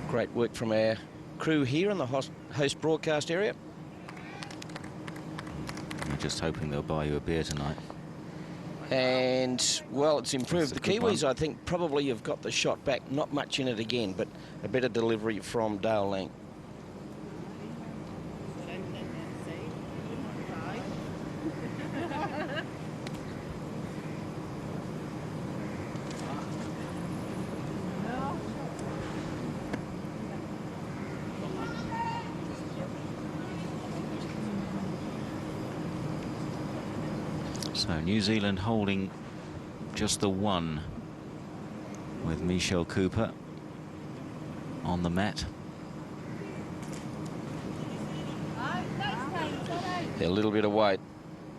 Great work from our crew here in the host broadcast area. I'm just hoping they'll buy you a beer tonight. And, well, it's improved. The Kiwis, one. I think, probably have got the shot back. Not much in it again, but a better delivery from Dale Lang. So New Zealand holding just the one with Michelle Cooper on the mat. A little bit of weight,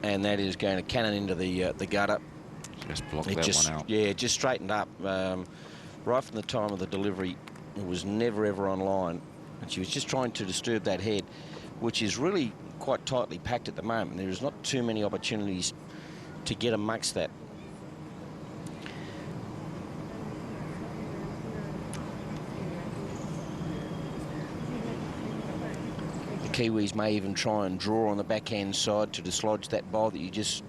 and that is going to cannon into the gutter. Just blocked that one out. Yeah, just straightened up. Right from the time of the delivery, it was never ever on line, and she was just trying to disturb that head, which is really quite tightly packed at the moment. There is not too many opportunities to get amongst that. The Kiwis may even try and draw on the backhand side to dislodge that bowl that you just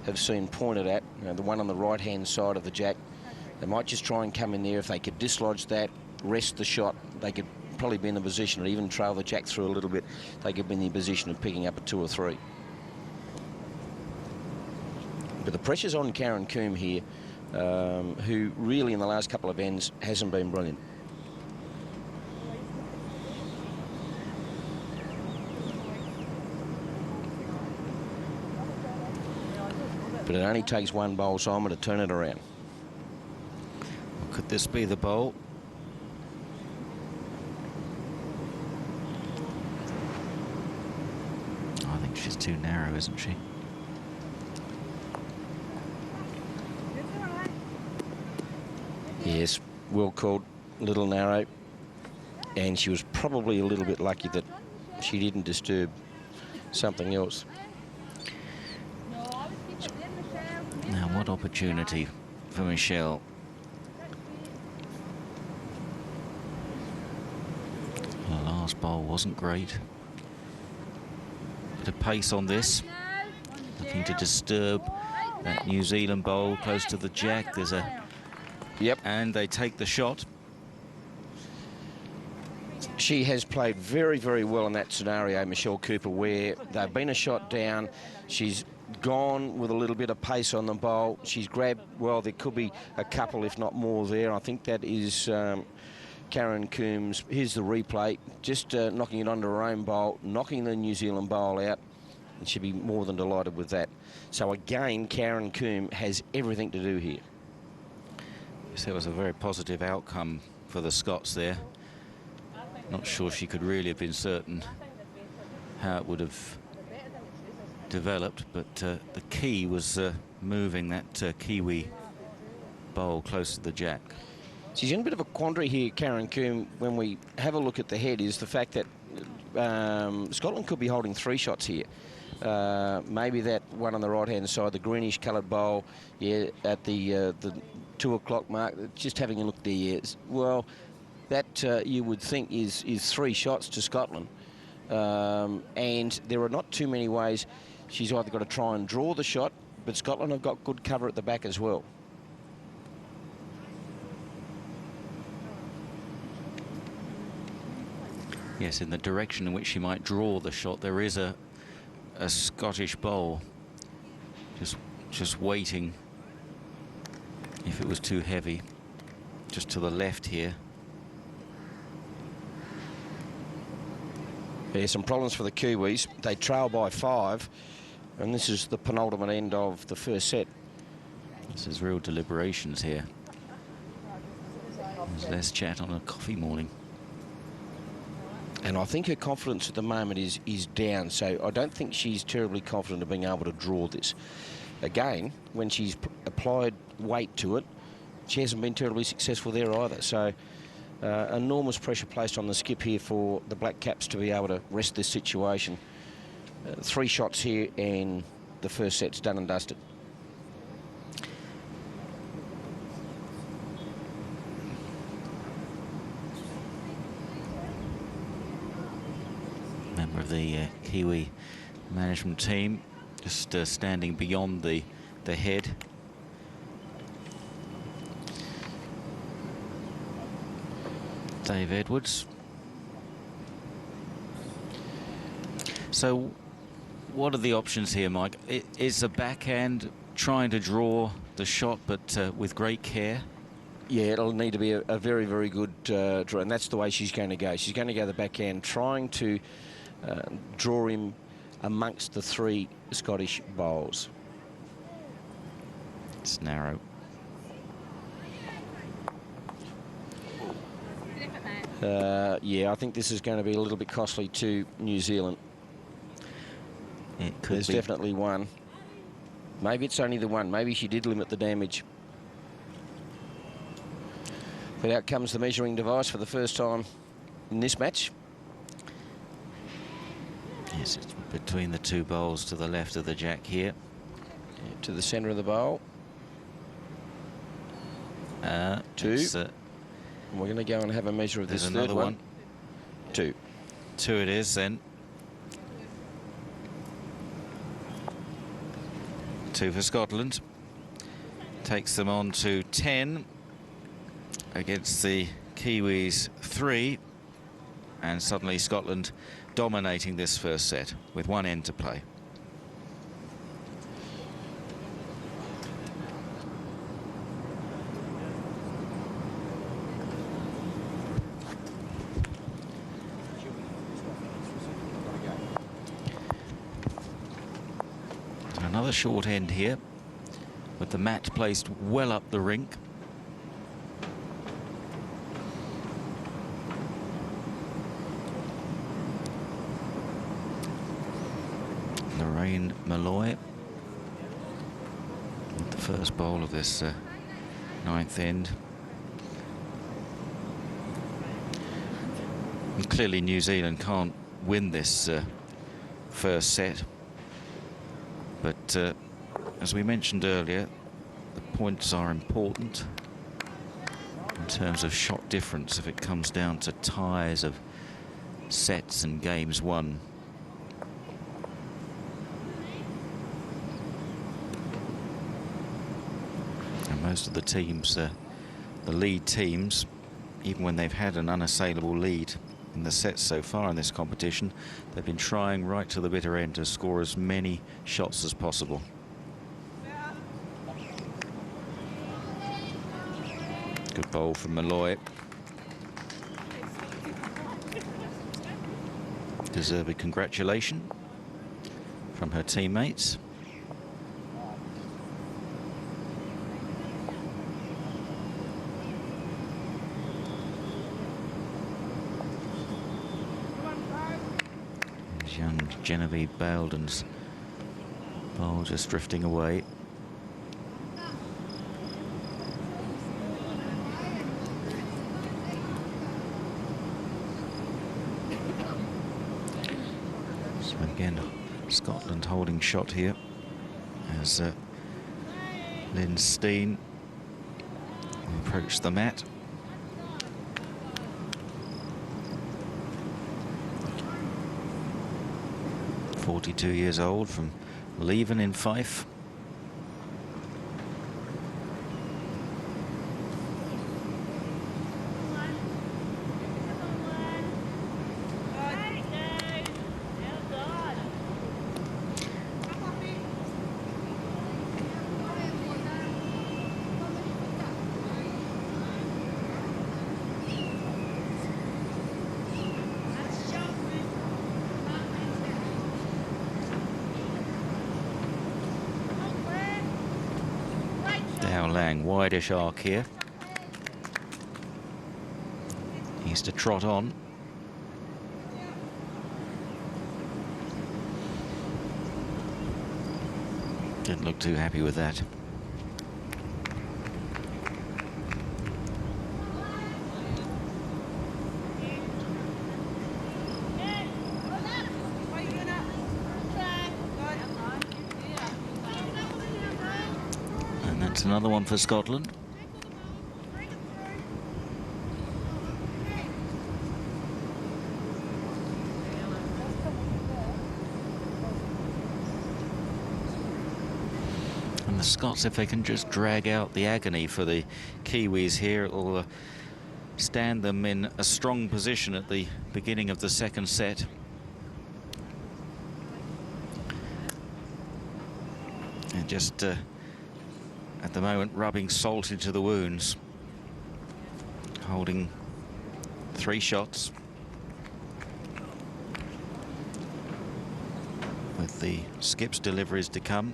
have seen pointed at, you know, the one on the right-hand side of the jack. They might just try and come in there. If they could dislodge that, rest the shot, they could probably be in the position, or even trail the jack through a little bit, they could be in the position of picking up a 2 or 3. But the pressure's on Karen Comm here, who really in the last couple of ends hasn't been brilliant. But it only takes one bowl, Simon, to turn it around. Could this be the bowl? I think she's too narrow, isn't she? Yes, well called, little narrow. And she was probably a little bit lucky that she didn't disturb something else. Now, what opportunity for Michelle? The last bowl wasn't great. Bit of pace on this. Looking to disturb that New Zealand bowl close to the jack. There's a... Yep. And they take the shot. She has played very, very well in that scenario, Michelle Cooper, where they've been a shot down. She's gone with a little bit of pace on the bowl. She's grabbed, well, there could be a couple, if not more, there. I think that is Karen Combs. Here's the replay. Just knocking it onto her own bowl, knocking the New Zealand bowl out. And she'd be more than delighted with that. So, again, Karen Combs has everything to do here. Yes, that was a very positive outcome for the Scots there. Not sure she could really have been certain how it would have developed, but the key was moving that Kiwi bowl close to the jack. She's in a bit of a quandary here, Karen Combs, when we have a look at the head, is the fact that Scotland could be holding 3 shots here. Maybe that one on the right-hand side, the greenish coloured bowl, yeah, at the 2 o'clock mark. Just having a look there, yes. Well, that you would think is 3 shots to Scotland, and there are not too many ways. She's either got to try and draw the shot, but Scotland have got good cover at the back as well. Yes, in the direction in which she might draw the shot, there is a Scottish bowl just waiting if it was too heavy, just to the left here. There's some problems for the Kiwis. They trail by 5, and this is the penultimate end of the first set. This is real deliberations here. There's less chat on a coffee morning. And I think her confidence at the moment is down, so I don't think she's terribly confident of being able to draw this. again, when she's applied weight to it, she hasn't been terribly successful there either. So enormous pressure placed on the skip here for the Black Caps to be able to wrest this situation. 3 shots here and the first set's done and dusted. Member of the Kiwi management team just standing beyond the head. Dave Edwards. So what are the options here, Mike? Is the backhand trying to draw the shot, but with great care? Yeah, it'll need to be a very, very good draw, and that's the way she's going to go. She's going to go the backhand, trying to draw him amongst the 3 Scottish bowls. It's narrow. Yeah, I think this is going to be a little bit costly to New Zealand. It could There's be. definitely one. Maybe it's only the one. Maybe she did limit the damage. But out comes the measuring device for the first time in this match. Yes, it's between the 2 bowls to the left of the jack here. Yeah, to the centre of the bowl. 2. We're going to go and have a measure of this There's third another one. 2. 2 it is then. 2 for Scotland. Takes them on to 10 against the Kiwis 3. And suddenly Scotland dominating this first set with 1 end to play. Another short end here, with the mat placed well up the rink. Lorraine Malloy with the first bowl of this 9th end. And clearly New Zealand can't win this first set. But as we mentioned earlier, the points are important in terms of shot difference if it comes down to ties of sets and games won. And most of the teams, the lead teams, even when they've had an unassailable lead in the sets so far in this competition, they've been trying right to the bitter end to score as many shots as possible. Good bowl from Malloy. Deserved congratulation from her teammates. Young Genevieve Belden's ball just drifting away. So again, Scotland holding shot here as Lynn Steen approached the mat. .42 years old from Leven in Fife. Lang, wideish arc here. He's to trot on. Didn't look too happy with that. And that's another one for Scotland. The Scots, if they can just drag out the agony for the Kiwis here, it will stand them in a strong position at the beginning of the second set. And just at the moment rubbing salt into the wounds, holding 3 shots with the skips deliveries to come.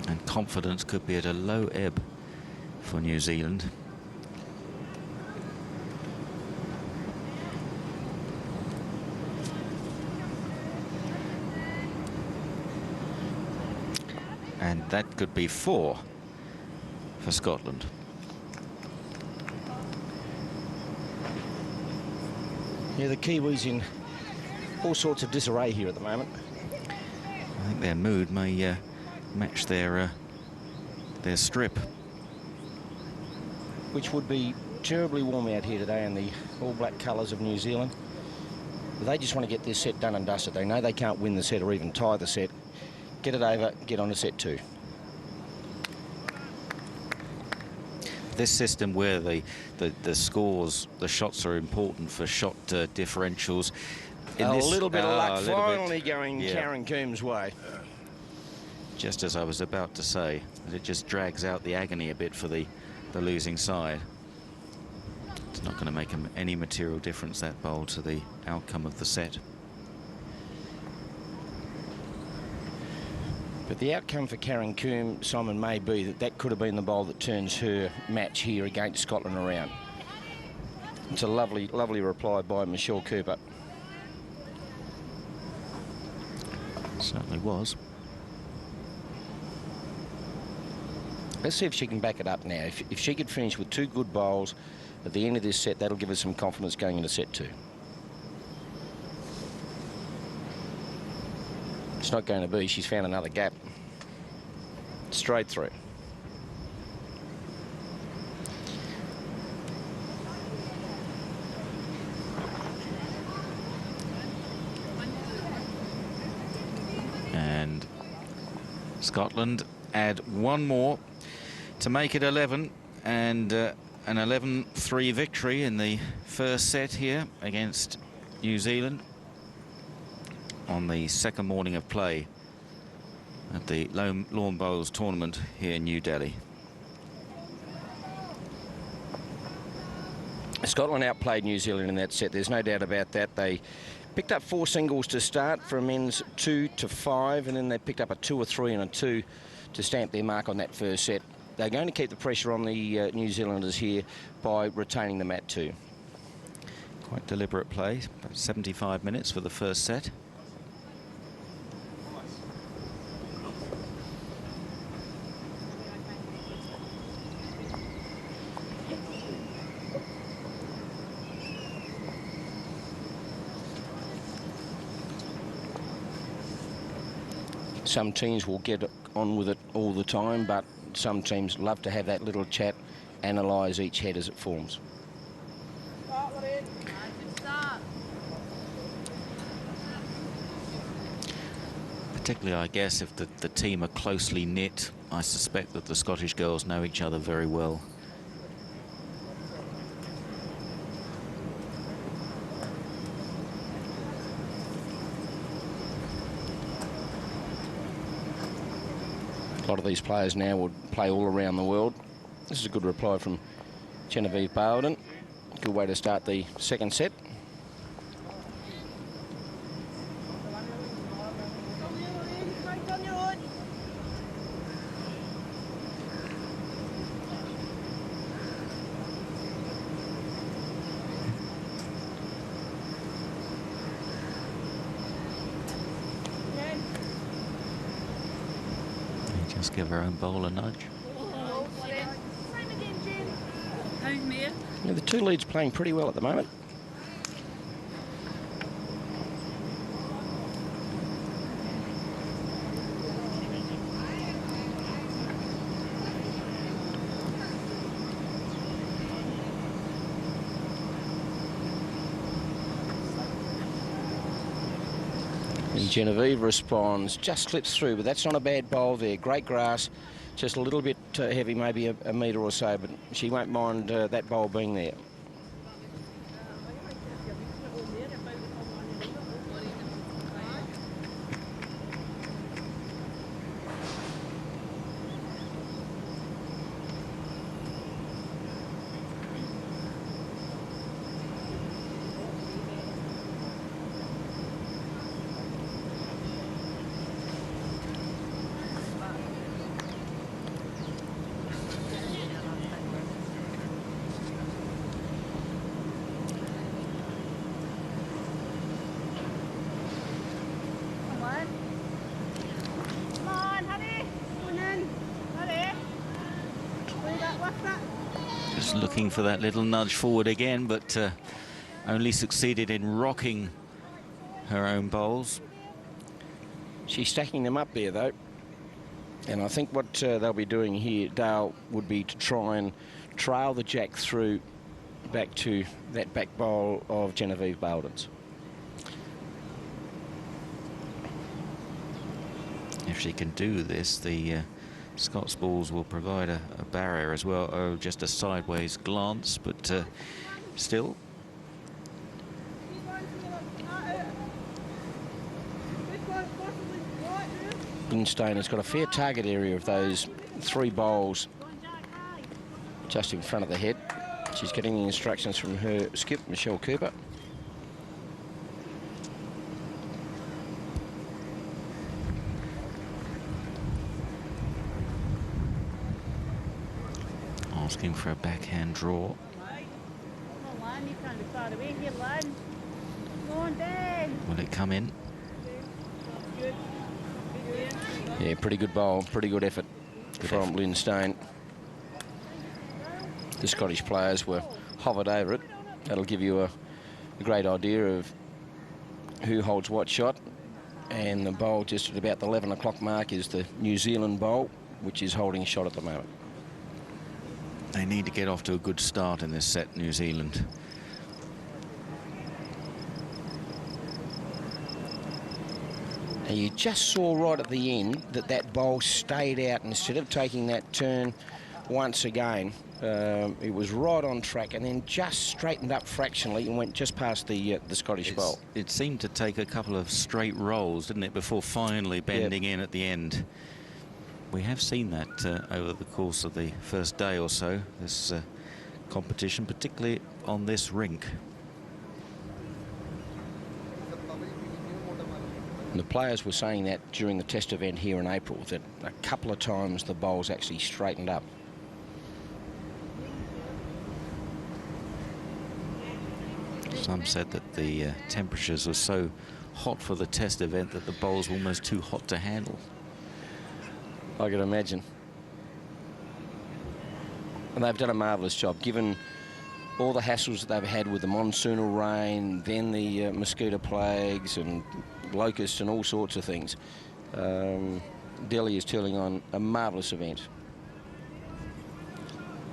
And confidence could be at a low ebb for New Zealand. And that could be 4 for Scotland. Yeah, the Kiwis in all sorts of disarray here at the moment. I think their mood may match their strip, which would be terribly warm out here today in the all-black colours of New Zealand. They just want to get this set done and dusted. They know they can't win the set or even tie the set. Get it over, get on to set 2. This system where the scores, the shots are important for shot differentials. A little bit of luck finally bit, going Karen Comb's way. Just as I was about to say, that it just drags out the agony a bit for the losing side. It's not going to make any material difference, that bowl, to the outcome of the set. But the outcome for Karen Coombe, Simon, may be that could have been the bowl that turns her match here against Scotland around. It's a lovely, lovely reply by Michelle Cooper. Certainly was. Let's see if she can back it up now. If she could finish with 2 good bowls at the end of this set, that'll give us some confidence going into set 2. It's not going to be. She's found another gap. Straight through. And Scotland add 1 more to make it 11, and an 11-3 victory in the first set here against New Zealand on the second morning of play at the Lawn Bowls tournament here in New Delhi. Scotland outplayed New Zealand in that set. There's no doubt about that. They picked up 4 singles to start from men's 2 to 5, and then they picked up a 2, a 3 and a 2 to stamp their mark on that first set. They're going to keep the pressure on the New Zealanders here by retaining them at 2. Quite deliberate play, about 75 minutes for the first set. Some teams will get on with it all the time, but some teams love to have that little chat, analyse each head as it forms. Particularly, I guess, if the team are closely knit, I suspect that the Scottish girls know each other very well. A lot of these players now would play all around the world. This is a good reply from Genevieve Bowden. Good way to start the second set. Just give her own bowl a nudge. How's Mia? Yeah, the two leads playing pretty well at the moment. And Genevieve responds, just slips through, but that's not a bad bowl there. Great grass, just a little bit heavy, maybe a metre or so, but she won't mind that bowl being there. Just looking for that little nudge forward again, but only succeeded in rocking her own bowls. She's stacking them up there, though. And I think what they'll be doing here, Dale, would be to try and trail the jack through back to that back bowl of Genevieve Balden's. If she can do this, the Scots balls will provide a barrier as well. Oh, just a sideways glance, but still. Lindstone has got a fair target area of those three bowls just in front of the head. She's getting the instructions from her skip, Michelle Cooper. Asking for a backhand draw. Will it come in? Yeah, pretty good bowl, pretty good effort from Lindstone. The Scottish players were hovered over it. That'll give you a great idea of who holds what shot. And the bowl just at about the 11 o'clock mark is the New Zealand bowl, which is holding shot at the moment. They need to get off to a good start in this set, New Zealand. And you just saw right at the end that that bowl stayed out instead of taking that turn once again. It was right on track and then just straightened up fractionally and went just past the Scottish bowl. It seemed to take a couple of straight rolls, didn't it, before finally bending in at the end. We have seen that over the course of the first day or so, this competition, particularly on this rink. And the players were saying that during the test event here in April, that a couple of times the bowls actually straightened up. Some said that the temperatures were so hot for the test event that the bowls were almost too hot to handle. I can imagine. And they've done a marvellous job, given all the hassles that they've had with the monsoonal rain, then the mosquito plagues and locusts and all sorts of things. Delhi is turning on a marvellous event.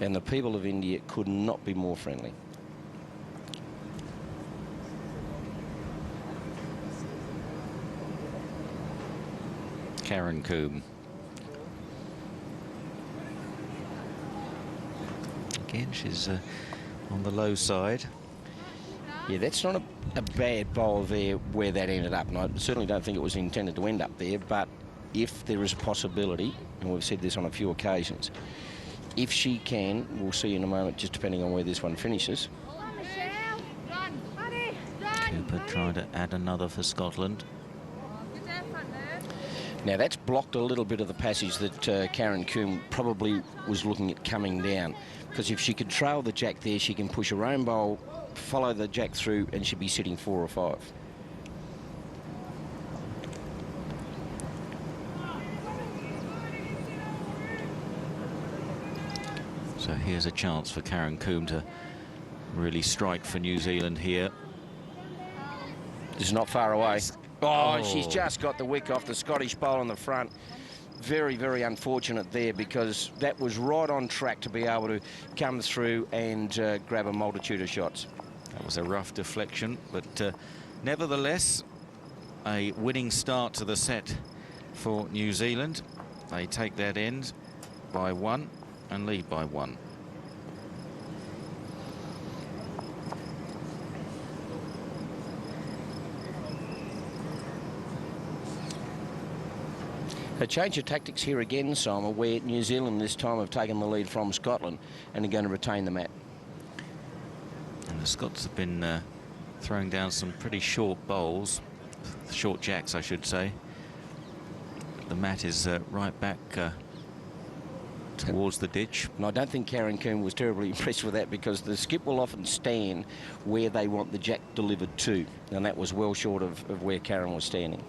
And the people of India could not be more friendly. Karen Comm. Again, she's on the low side. Yeah, that's not a bad bowl there where that ended up. And I certainly don't think it was intended to end up there. But if there is a possibility, and we've said this on a few occasions, if she can, we'll see in a moment, just depending on where this one finishes. Cooper trying to add another for Scotland. Now, that's blocked a little bit of the passage that Karen Comm probably was looking at coming down. Because if she could trail the jack there, she can push her own bowl, follow the jack through, and she'd be sitting 4 or 5. here's a chance for Karen Comm to really strike for New Zealand here. It's not far away. Oh, Oh. she's just got the wick off the Scottish bowl on the front. Very, very unfortunate there, because that was right on track to be able to come through and grab a multitude of shots. That was a rough deflection, but nevertheless, a winning start to the set for New Zealand. They take that end by 1 and lead by 1. A change of tactics here again, Simon, where New Zealand this time have taken the lead from Scotland and are going to retain the mat. And the Scots have been throwing down some pretty short bowls, short jacks, I should say. The mat is right back towards the ditch. And I don't think Karen Comm was terribly impressed with that, because the skip will often stand where they want the jack delivered to, and that was well short of where Karen was standing.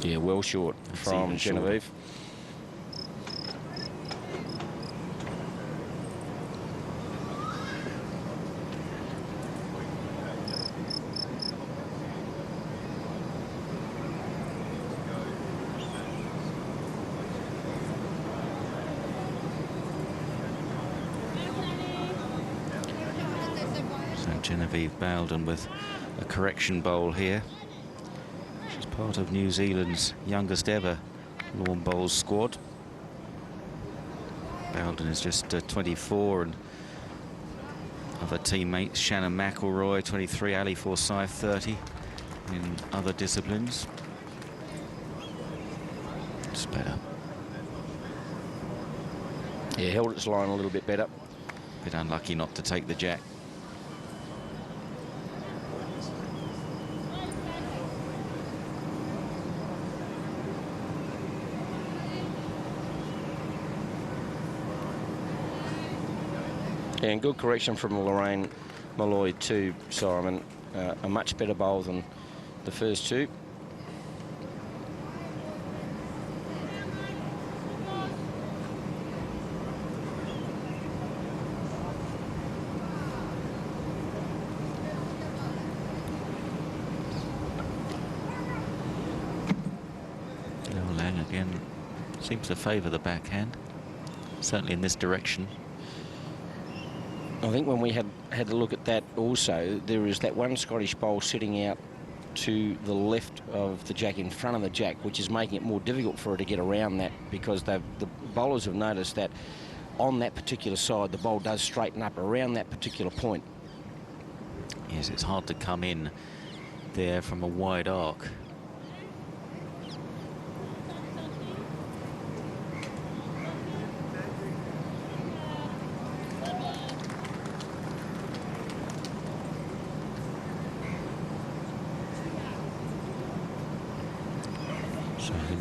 Yeah, well short from Genevieve. So Genevieve Bowden with a correction bowl here. She's part of New Zealand's youngest ever lawn bowls squad. Bowden is just 24, and other teammates, Shannon McElroy, 23, Ali Forsyth, 30, in other disciplines. It's better. Yeah, held its line a little bit better. Bit unlucky not to take the jack. And good correction from Lorraine Malloy too, Simon. A much better bowl than the first two. Lang again seems to favour the backhand, certainly in this direction. I think when we had a look at that also, there is that one Scottish bowl sitting out to the left of the jack, in front of the jack, which is making it more difficult for her to get around that, because the bowlers have noticed that on that particular side, the bowl does straighten up around that particular point. Yes, it's hard to come in there from a wide arc.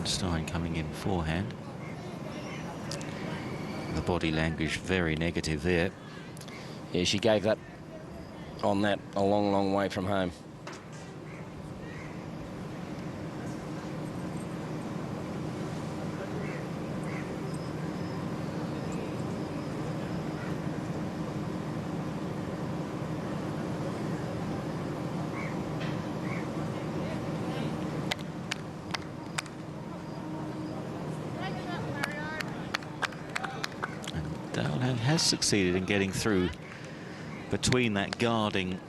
Stein coming in forehand. The body language very negative there. Yeah, she gave that on that a long, long way from home. Has succeeded in getting through between that guarding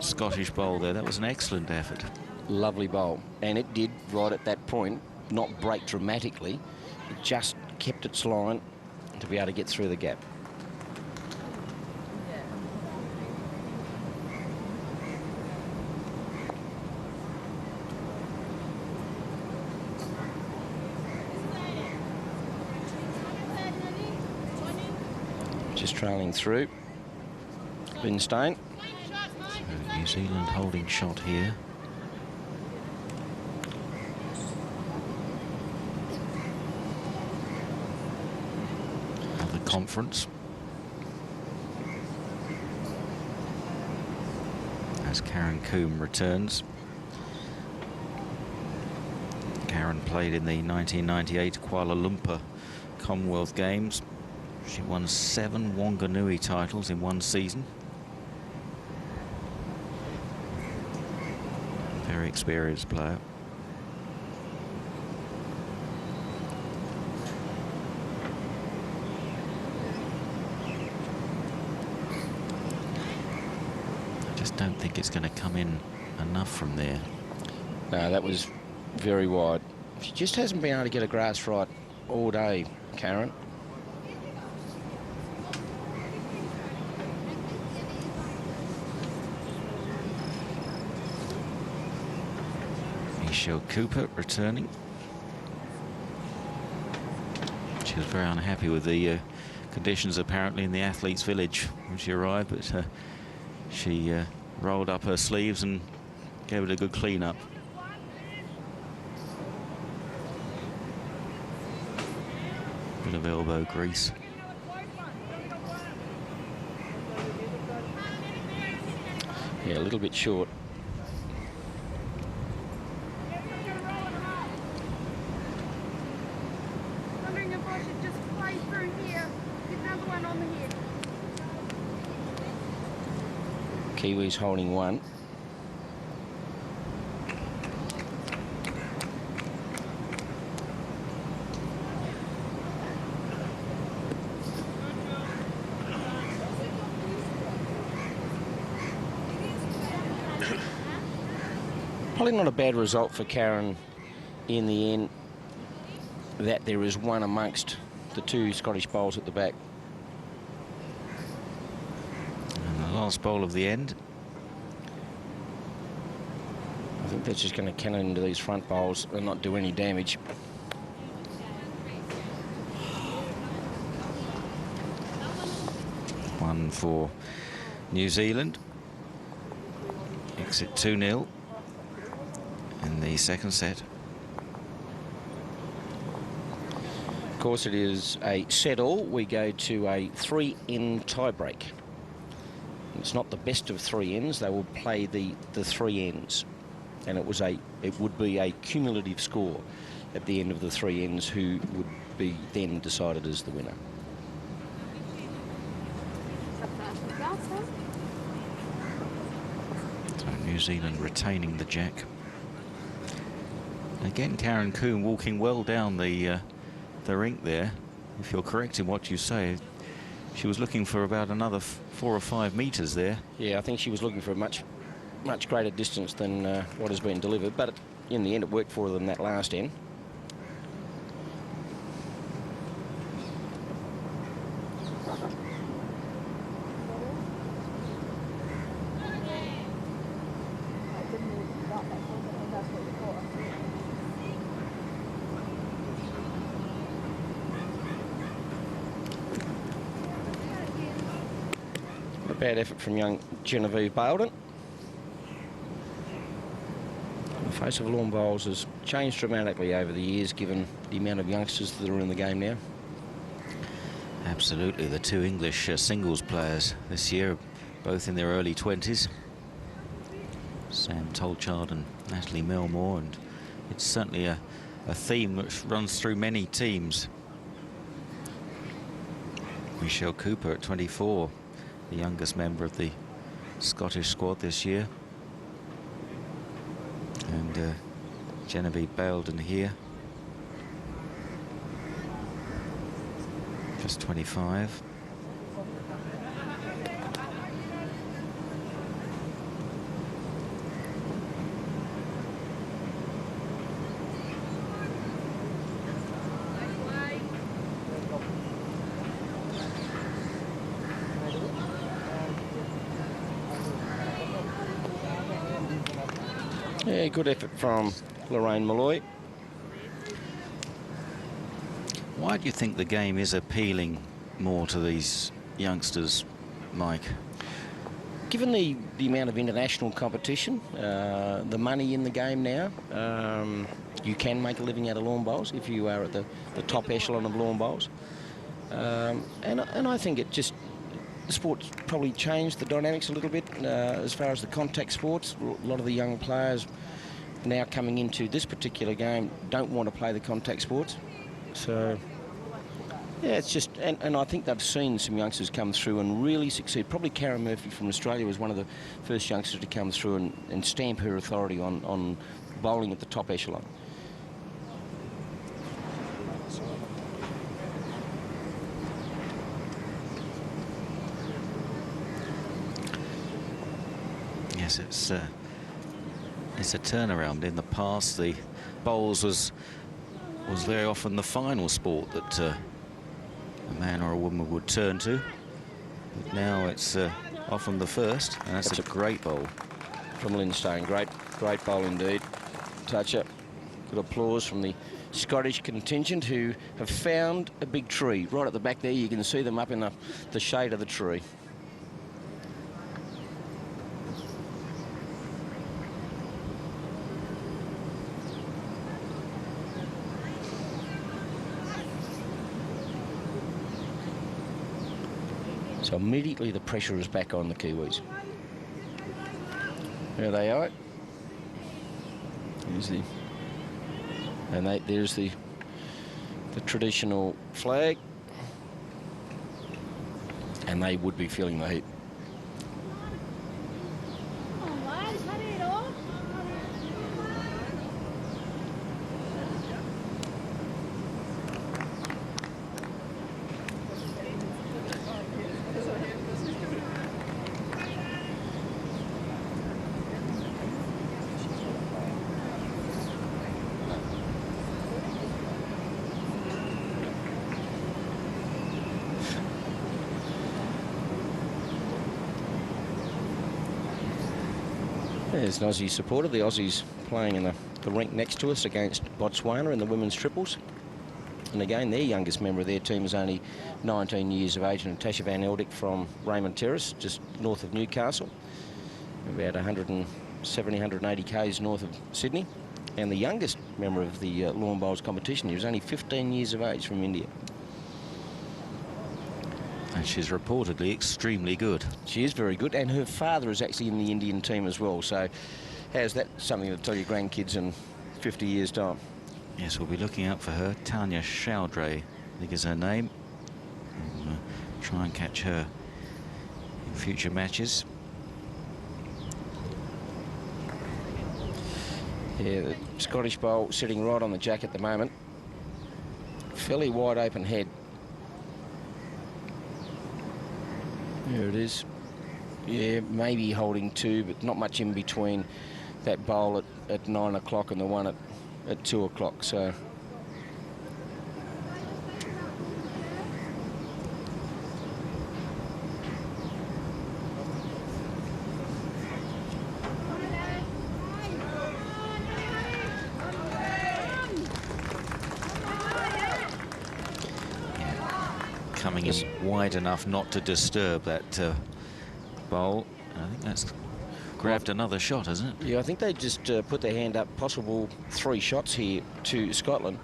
Scottish bowl there. That was an excellent effort. Lovely bowl, and it did, right at that point, not break dramatically. It just kept its line to be able to get through the gap. Just trailing through. Lindstein. So New Zealand holding shot here. Another conference. as Karen Comm returns. Karen played in the 1998 Kuala Lumpur Commonwealth Games. She won 7 Wanganui titles in one season. Very experienced player. I just don't think it's going to come in enough from there. No, that was very wide. She just hasn't been able to get a grass right all day, Karen. Michelle Cooper returning. She was very unhappy with the conditions apparently in the athletes' village when she arrived, but she rolled up her sleeves and gave it a good clean up. Bit of elbow grease. Yeah, a little bit short. Wondering if I should just play through here, get another one on the head. Kiwis holding one. Probably not a bad result for Karen in the end, that there is one amongst the 2 Scottish bowls at the back. And the last bowl of the end. I think that's just going to cannon into these front bowls and not do any damage. One for New Zealand. Exit 2-0 in the second set. Of course, it is a set all. We go to a 3-end tiebreak. It's not the best of 3 ends. They will play the 3 ends, and it would be a cumulative score at the end of the 3 ends, who would be then decided as the winner. So New Zealand retaining the jack. Again, Karen Comm walking well down the rink there. If you're correct in what you say, she was looking for about another 4 or 5 metres there. Yeah, I think she was looking for a much greater distance than what has been delivered, but in the end it worked for them that last end. Bad effort from young Genevieve Baildon. The face of lawn bowls has changed dramatically over the years, given the amount of youngsters that are in the game now. Absolutely, the 2 English singles players this year, both in their early 20s. Sam Tolchard and Natalie Melmore, and it's certainly a theme which runs through many teams. Michelle Cooper at 24. The youngest member of the Scottish squad this year. And Genevieve Baildon here, just 25. Yeah, good effort from Lorraine Malloy. Why do you think the game is appealing more to these youngsters, Mike? Given the amount of international competition, the money in the game now, you can make a living out of lawn bowls if you are at the top echelon of lawn bowls. And I think it just the sport's probably changed the dynamics a little bit as far as the contact sports. A lot of the young players now coming into this particular game don't want to play the contact sports. So, yeah, it's just... And I think they've seen some youngsters come through and really succeed. Probably Karen Murphy from Australia was one of the first youngsters to come through and stamp her authority on bowling at the top echelon. Yes, it's a turnaround. In the past, the bowls was very often the final sport that a man or a woman would turn to. But now it's often the first, and that's a great bowl from Lindstone. Great bowl indeed. Toucher. Good applause from the Scottish contingent, who have found a big tree right at the back there. You can see them up in the shade of the tree. So immediately the pressure is back on the Kiwis. There they are. There's the traditional flag, and they would be feeling the heat. There's an Aussie supporter. The Aussies playing in the rink next to us against Botswana in the women's triples. And again, their youngest member of their team is only 19 years of age, Natasha Van Eldick from Raymond Terrace, just north of Newcastle, about 170, 180 k's north of Sydney. And the youngest member of the lawn bowls competition, he was only 15 years of age, from India. And she's reportedly extremely good. She is very good, and her father is actually in the Indian team as well. So how's that something to tell your grandkids in 50 years' time? Yes, we'll be looking out for her. Tanya Chowdhury, I think is her name. We'll try and catch her in future matches. Yeah, the Scottish bowl sitting right on the jack at the moment. Fairly wide open head. There it is. Yeah, maybe holding two, but not much in between that bowl at 9 o'clock and the one at 2 o'clock. So coming in wide enough not to disturb that bowl. I think that's grabbed another shot, hasn't it? Yeah, I think they just put their hand up. Possible 3 shots here to Scotland.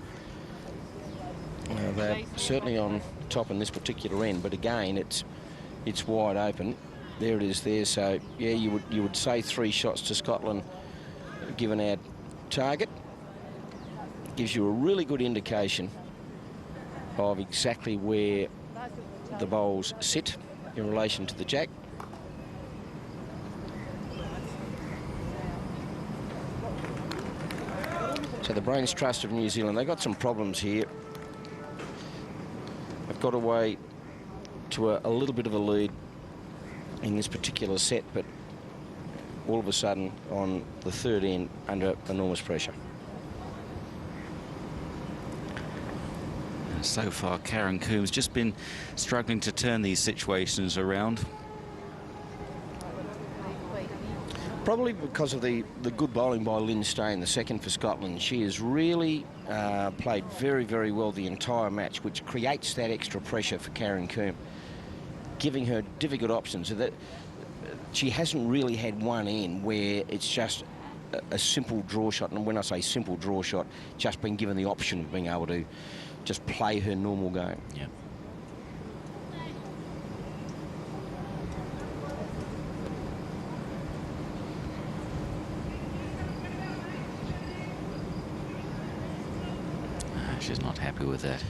They're certainly on top in this particular end, but again, it's wide open. There it is there. So yeah, you would say 3 shots to Scotland, given our target. Gives you a really good indication of exactly where the bowls sit in relation to the jack. So the Brains Trust of New Zealand, they've got some problems here. They've got away to a little bit of a lead in this particular set, but all of a sudden on the third end under enormous pressure. So far, Karen Coombs just been struggling to turn these situations around. Probably because of the good bowling by Lynn Steyn, the second for Scotland. She has really played very, very well the entire match, which creates that extra pressure for Karen Coombs, giving her difficult options. So that she hasn't really had one end where it's just a simple draw shot. And when I say simple draw shot, just been given the option of being able to just play her normal game. Yeah. She's not happy with that.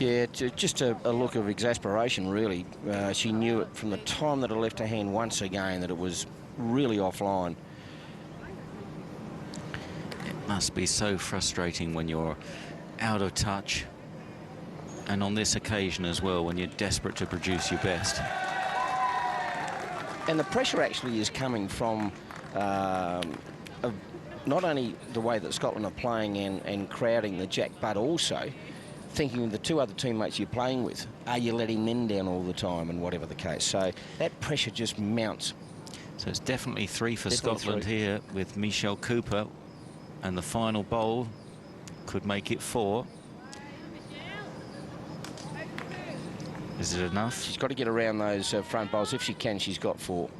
Yeah, just a look of exasperation, really. She knew it from the time that it left her hand once again that it was really offline. It must be so frustrating when you're out of touch, and on this occasion as well, when you're desperate to produce your best. And the pressure actually is coming from not only the way that Scotland are playing and crowding the jack, but also thinking of the two other teammates you're playing with. Are you letting them down all the time, and whatever the case? So that pressure just mounts. So it's definitely 3 for Definitely Scotland 3. here with Michelle Cooper, and the final bowl could make it 4. Is it enough? She's got to get around those front bowls. If she can, she's got 4.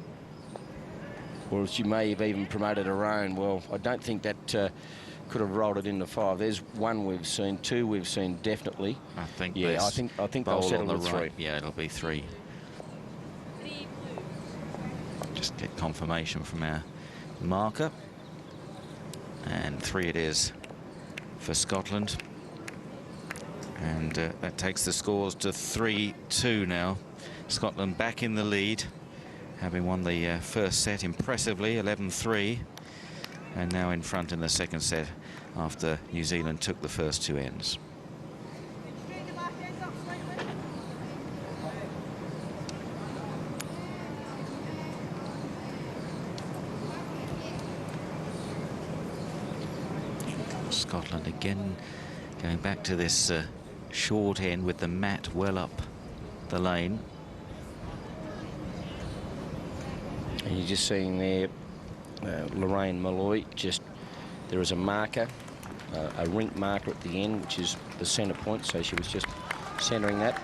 Or she may have even promoted her own. Well, I don't think that could have rolled it into 5. There's 1 we've seen, 2 we've seen definitely. I think. Yeah, I think they'll settle with 3. Yeah, it'll be 3. Just get confirmation from our marker, and 3 it is for Scotland, and that takes the scores to 3-2 now. Scotland back in the lead, having won the first set impressively, 11-3, and now in front in the second set after New Zealand took the first 2 ends. Scotland again going back to this short end with the mat well up the lane. And you're just seeing there Lorraine Malloy, there is a marker, a rink marker at the end, which is the centre point, so she was just centering that.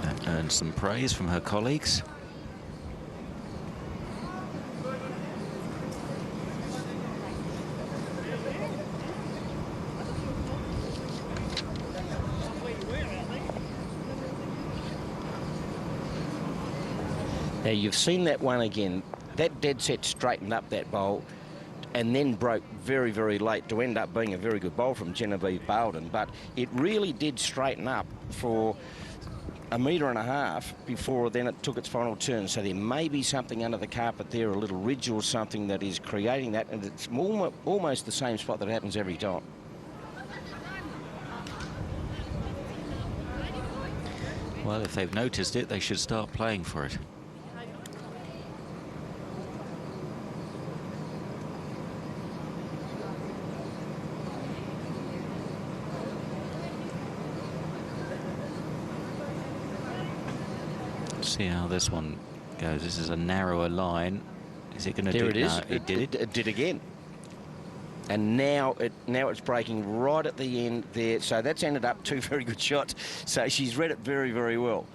That earned some praise from her colleagues. Now, you've seen that one again. That dead set straightened up that bowl and then broke very, very late to end up being a very good bowl from Genevieve Bowden. But it really did straighten up for a metre and a half before then it took its final turn. So there may be something under the carpet there, a little ridge or something that is creating that. And it's almost the same spot that happens every time. Well, if they've noticed it, they should start playing for it. See how this one goes. This is a narrower line. Is it going to do There it is. No, it did it. It did again. And now it's breaking right at the end there. So that's ended up 2 very good shots. So she's read it very, very well.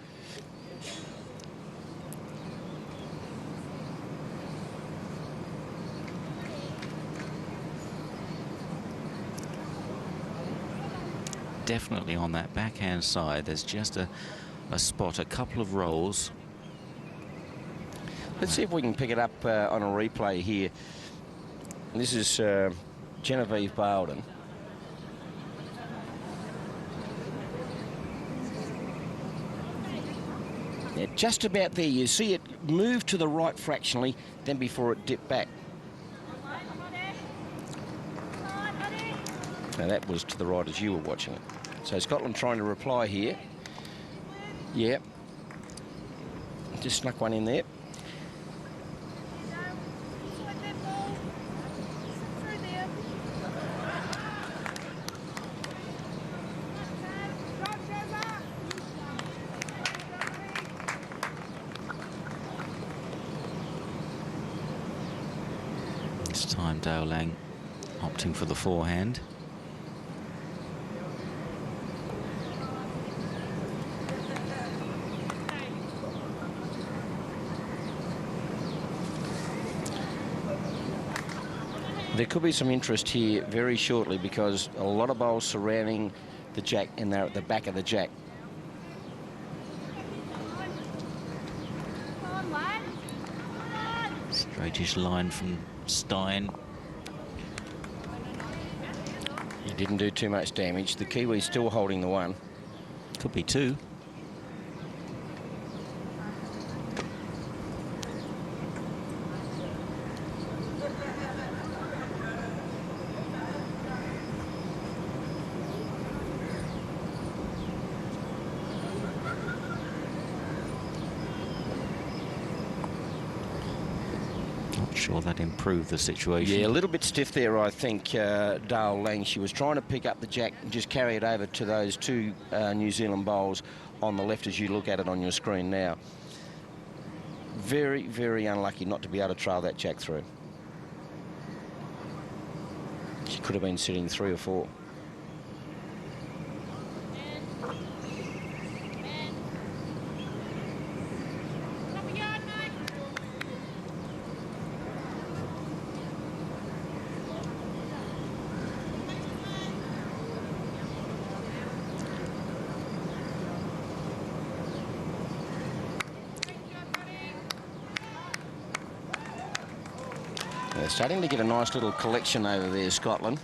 Definitely on that backhand side, there's just a spot, a couple of rolls. Let's see if we can pick it up on a replay here. This is Genevieve Bowden. Yeah, just about there. You see it move to the right fractionally, then before it dipped back. Now that was to the right as you were watching it. So Scotland trying to reply here. Yeah. Just snuck one in there. This time Dale Lang opting for the forehand. There could be some interest here very shortly because a lot of bowls surrounding the jack, and they're at the back of the jack. Come on, lad. Straightish line from Stein. He didn't do too much damage. The Kiwi's still holding the one. Could be two. Not sure that improved the situation. Yeah, a little bit stiff there, I think, Dale Lang. She was trying to pick up the jack and just carry it over to those two New Zealand bowls on the left as you look at it on your screen now. Very, very unlucky not to be able to trail that jack through. She could have been sitting 3 or 4. They're starting to get a nice little collection over there, Scotland.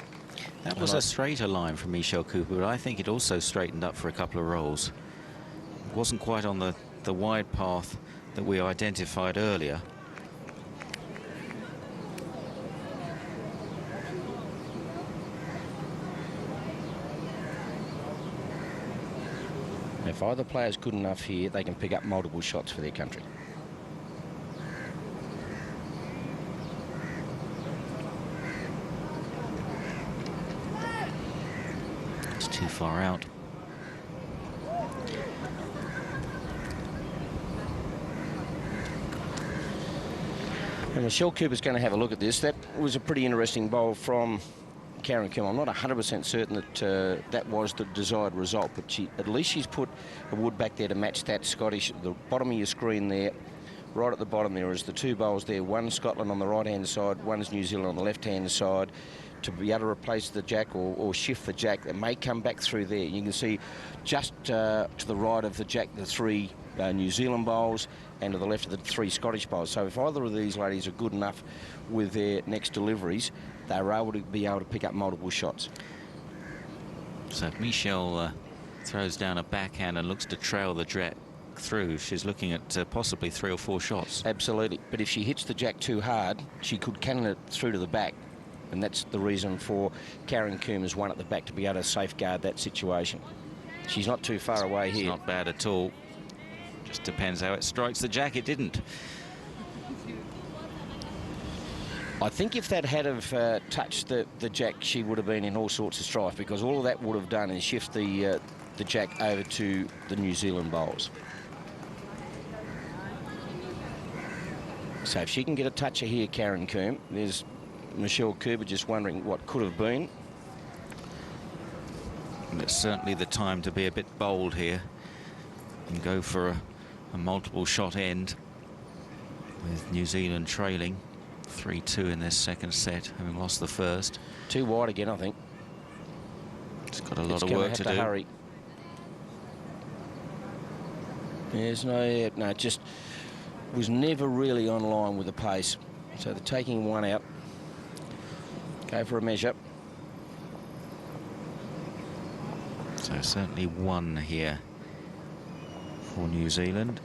That was a straighter line from Michelle Cooper, but I think it also straightened up for a couple of rolls. It wasn't quite on the wide path that we identified earlier. If either player's good enough here, they can pick up multiple shots for their country. Too far out. And Michelle Cooper's going to have a look at this. That was a pretty interesting bowl from Karen Comm. I'm not 100% certain that that was the desired result, but at least she's put a wood back there to match that Scottish. At the bottom of your screen there, right at the bottom there is the two bowls there. One Scotland on the right-hand side, one's New Zealand on the left-hand side. To be able to replace the jack or shift the jack that may come back through there. You can see just to the right of the jack the 3 New Zealand bowls, and to the left of the 3 Scottish bowls. So if either of these ladies are good enough with their next deliveries, they're able to pick up multiple shots. So if Michelle throws down a backhand and looks to trail the jack through, she's looking at possibly 3 or 4 shots. Absolutely. But if she hits the jack too hard, she could cannon it through to the back. And that's the reason for Karen Coombs one at the back, to be able to safeguard that situation. She's not too far away here. It's not bad at all. Just depends how it strikes the jack. It didn't. I think if that had have touched the jack, she would have been in all sorts of strife, because all of that would have done is shift the jack over to the New Zealand bowls. So if she can get a toucher here, Karen Coombe, there's Michelle Cooper just wondering what could have been. And it's certainly the time to be a bit bold here and go for a multiple shot end, with New Zealand trailing 3-2 in this second set, having lost the first. Too wide again, I think. It's got a lot of work to do. Hurry. There's no, just was never really on line with the pace. So they're taking one out. Go for a measure. So certainly one here for New Zealand.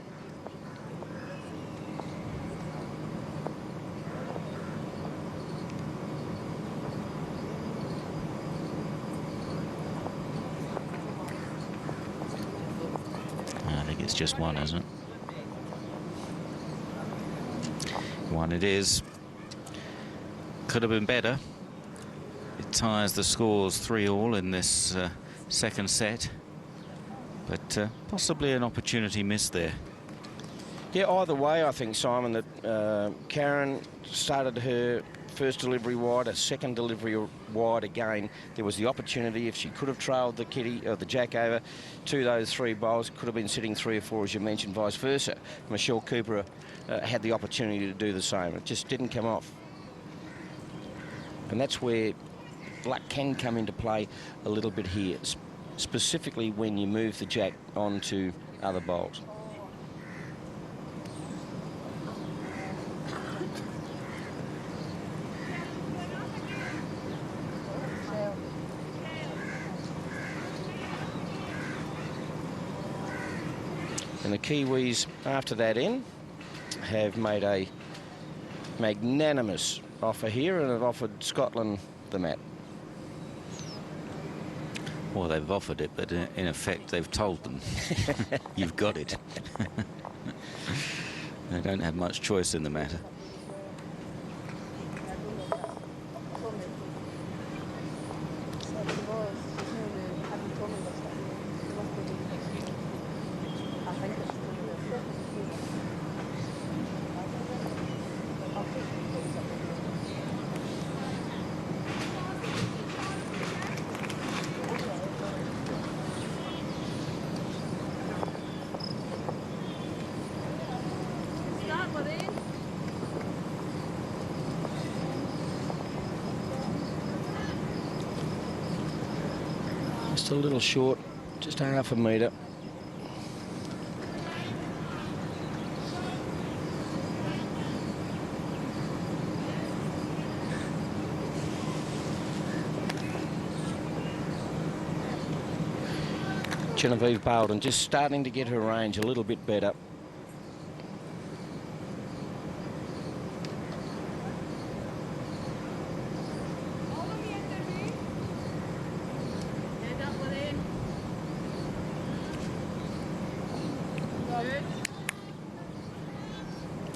I think it's just one, isn't it? One it is. Could have been better. It ties the scores 3-all in this second set, but possibly an opportunity missed there. Yeah, either way, I think, Simon, that Karen started her first delivery wide, a second delivery wide again. There was the opportunity, if she could have trailed the kitty or the jack over to those 3 bowls, could have been sitting 3 or 4, as you mentioned, vice versa. Michelle Cooper had the opportunity to do the same. It just didn't come off. And that's where luck can come into play a little bit here. specifically when you move the jack onto other bowls. And the Kiwis, after that in, have made a magnanimous offer here and have offered Scotland the mat. Well, they've offered it, but in effect, they've told them, you've got it. They don't have much choice in the matter. Just a little short, just half a metre. Genevieve Bowden just starting to get her range a little bit better.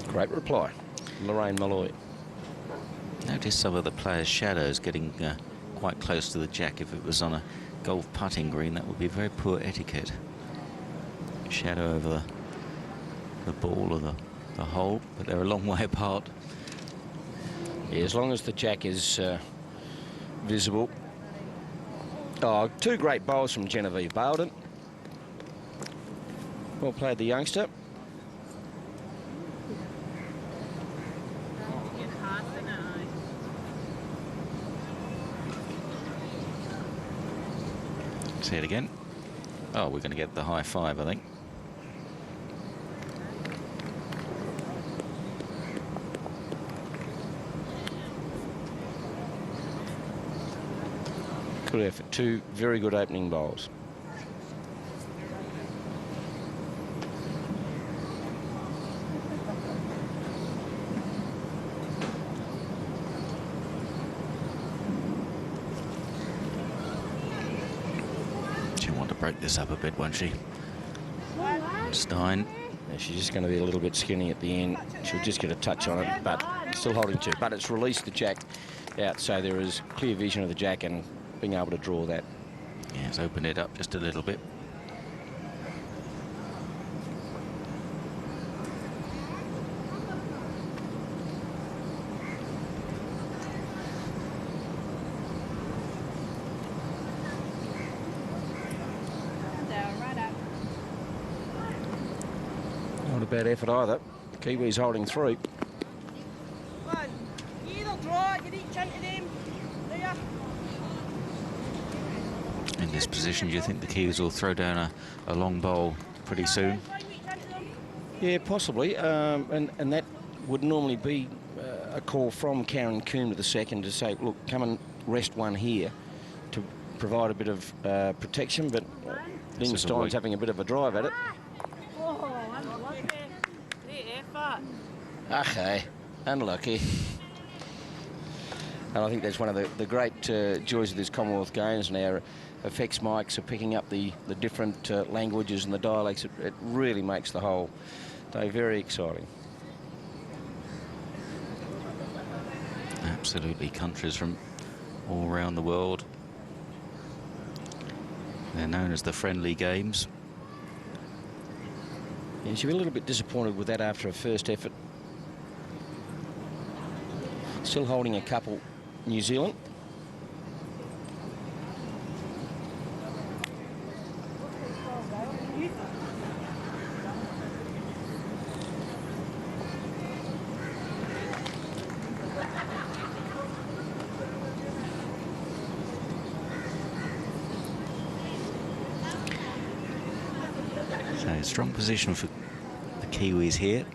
Great reply, Lorraine Malloy. Notice some of the players' shadows getting quite close to the jack. If it was on a golf putting green, that would be very poor etiquette. Shadow over the ball or the hole, but they're a long way apart. Yeah, as long as the jack is visible. Oh, two great bowls from Genevieve Bowden. Well played, the youngster. See it again. Oh, we're going to get the high five, I think. Good effort. Two very good opening bowls. Break this up a bit, won't she? Stein. Yeah, she's just going to be a little bit skinny at the end. She'll just get a touch on it, but still holding two. But it's released the jack out, so there is clear vision of the jack and being able to draw that. Yeah, it's opened it up just a little bit. Not a bad effort either. Kiwis holding three. In this position, do you think the Kiwis will throw down a long bowl pretty soon? Yeah, possibly. And that would normally be a call from Karen Comm to the second to say, look, come and rest one here to provide a bit of protection. But Lynn Stein's having a bit of a drive at it. Okay, unlucky. And I think that's one of the great joys of this Commonwealth Games now. Effects mics are picking up the different languages and the dialects. It really makes the whole day very exciting. Absolutely, countries from all around the world. They're known as the friendly games. Yeah, she'll be a little bit disappointed with that after her first effort. Still holding a couple, New Zealand. Strong position for the Kiwis here.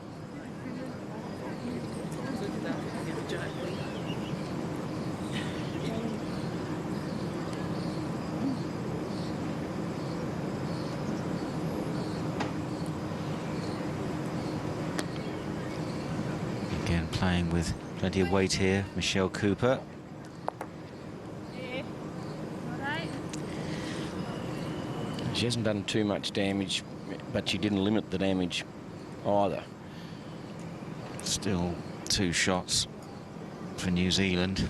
Again, playing with plenty of weight here, Michelle Cooper. She hasn't done too much damage, but she didn't limit the damage either. Still 2 shots for New Zealand.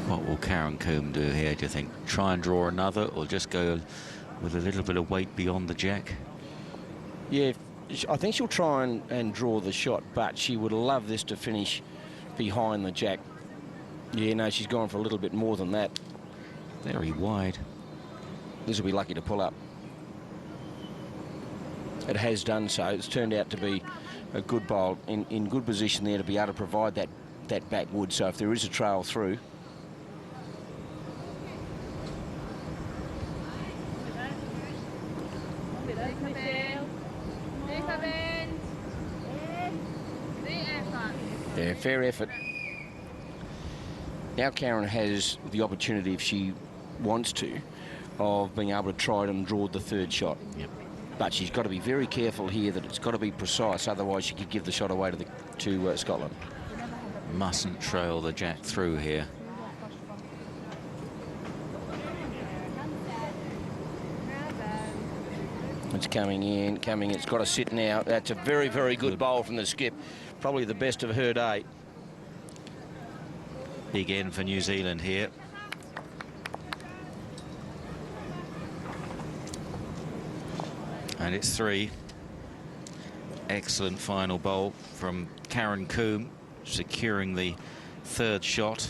What will Comm do here, do you think? Try and draw another, or just go with a little bit of weight beyond the jack? Yeah, I think she'll try and draw the shot, but she would love this to finish behind the jack. Yeah, no, she's gone for a little bit more than that. Very wide. This will be lucky to pull up. It has done so. It's turned out to be a good bowl in good position there to be able to provide that backwood. So if there is a trail through. Yeah, fair effort. Now Karen has the opportunity, if she wants to, of being able to try and draw the 3rd shot. Yep. But she's got to be very careful here that it's got to be precise, otherwise she could give the shot away to Scotland. Mustn't trail the jack through here. It's coming in. It's got to sit now. That's a very, very good bowl from the skip. Probably the best of her day. Big end for New Zealand here. And it's 3. Excellent final bowl from Karen Comm, securing the 3rd shot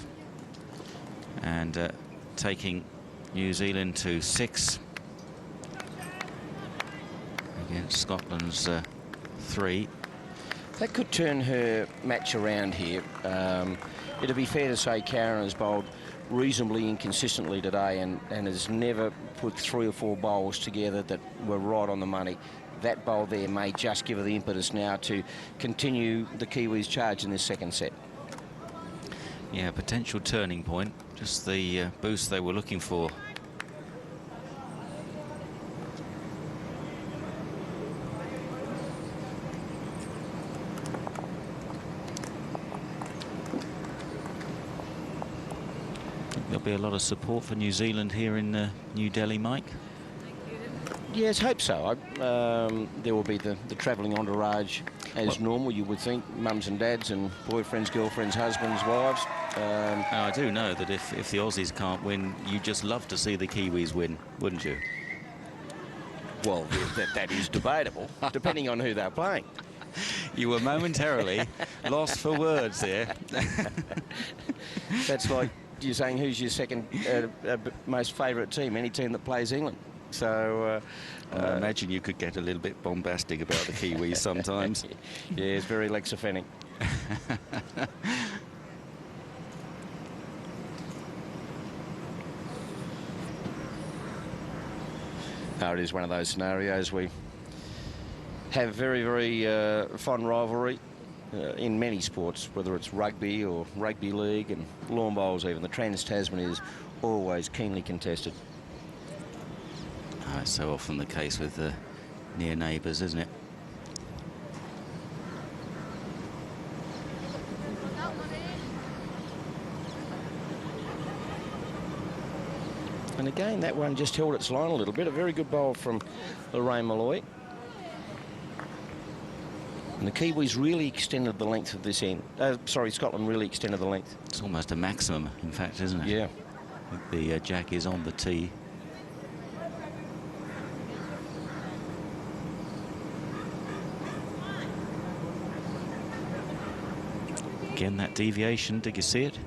and taking New Zealand to 6 against Scotland's 3. That could turn her match around here. It'd be fair to say Karen has bowled reasonably inconsistently today and has never put 3 or 4 bowls together that were right on the money. That bowl there may just give her the impetus now to continue the Kiwis' charge in this 2nd set. Yeah, potential turning point, just the boost they were looking for. There'll be a lot of support for New Zealand here in New Delhi, Mike. Yes, hope so. There will be the travelling entourage as normal, you would think. Mums and dads and boyfriends, girlfriends, husbands, wives. Now, I do know that if the Aussies can't win, you'd just love to see the Kiwis win, wouldn't you? Well, that is debatable, depending on who they're playing. You were momentarily lost for words there. That's like you're saying who's your second most favourite team, any team that plays England. So I imagine you could get a little bit bombastic about the Kiwis sometimes. Yeah, it's very Lex-offending. No, it is one of those scenarios we have very, very fond rivalry in many sports, whether it's rugby or rugby league and lawn bowls even. The Trans-Tasman is always keenly contested. It's so often the case with the near neighbours, isn't it? And again, that one just held its line a little bit. A very good bowl from Lorraine Malloy. And the Kiwis really extended the length of this end. Scotland really extended the length. It's almost a maximum, in fact, isn't it? Yeah. I think the jack is on the tee. Again, that deviation, did you see it?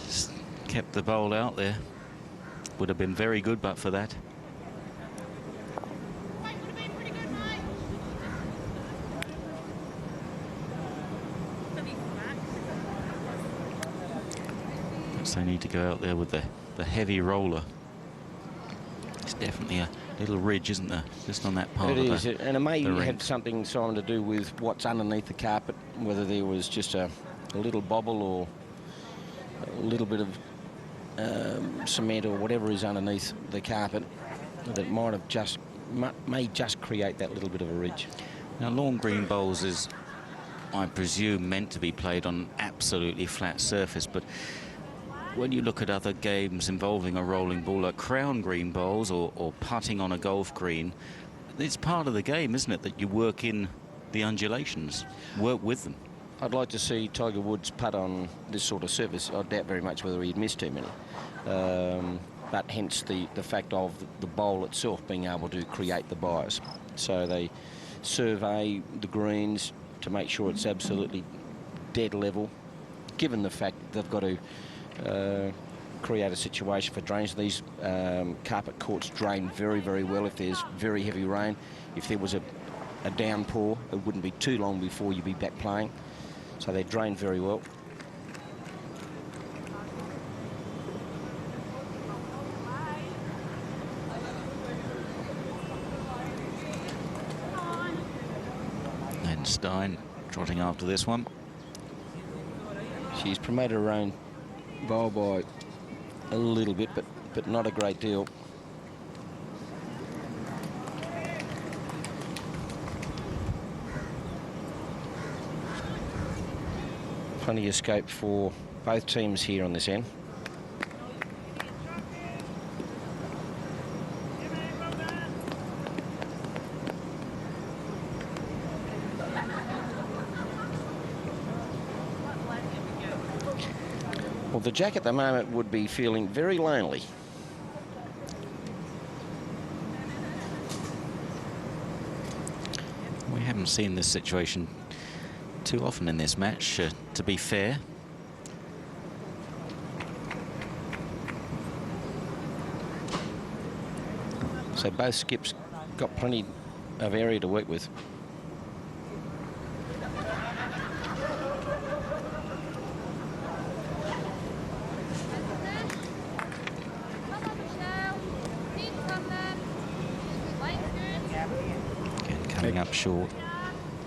Just kept the bowl out there. Would have been very good but for that. Perhaps they need to go out there with the heavy roller. It's definitely a little ridge, isn't there? Just on that part It of is, and it may the have rink. something, Simon, to do with what's underneath the carpet, whether there was just a little bobble or a little bit of cement or whatever is underneath the carpet that might have just may just create that little bit of a ridge. Now, lawn green bowls is, I presume, meant to be played on an absolutely flat surface, but when you look at other games involving a rolling ball, like crown green bowls or putting on a golf green, it's part of the game, isn't it, that you work in the undulations, work with them. I'd like to see Tiger Woods putt on this sort of surface. I doubt very much whether he'd miss too many. But hence the fact of the bowl itself being able to create the bias. So they survey the greens to make sure it's absolutely dead level, given the fact they've got to create a situation for drainage. These carpet courts drain very, very well if there's very heavy rain. If there was a downpour, it wouldn't be too long before you'd be back playing. So they drain very well. And Stein trotting after this one. She's promoted her own bowl by a little bit, but not a great deal. Plenty of scope for both teams here on this end. Well, the Jack at the moment would be feeling very lonely. We haven't seen this situation too often in this match, to be fair. So both skips got plenty of area to work with. Again, coming up short.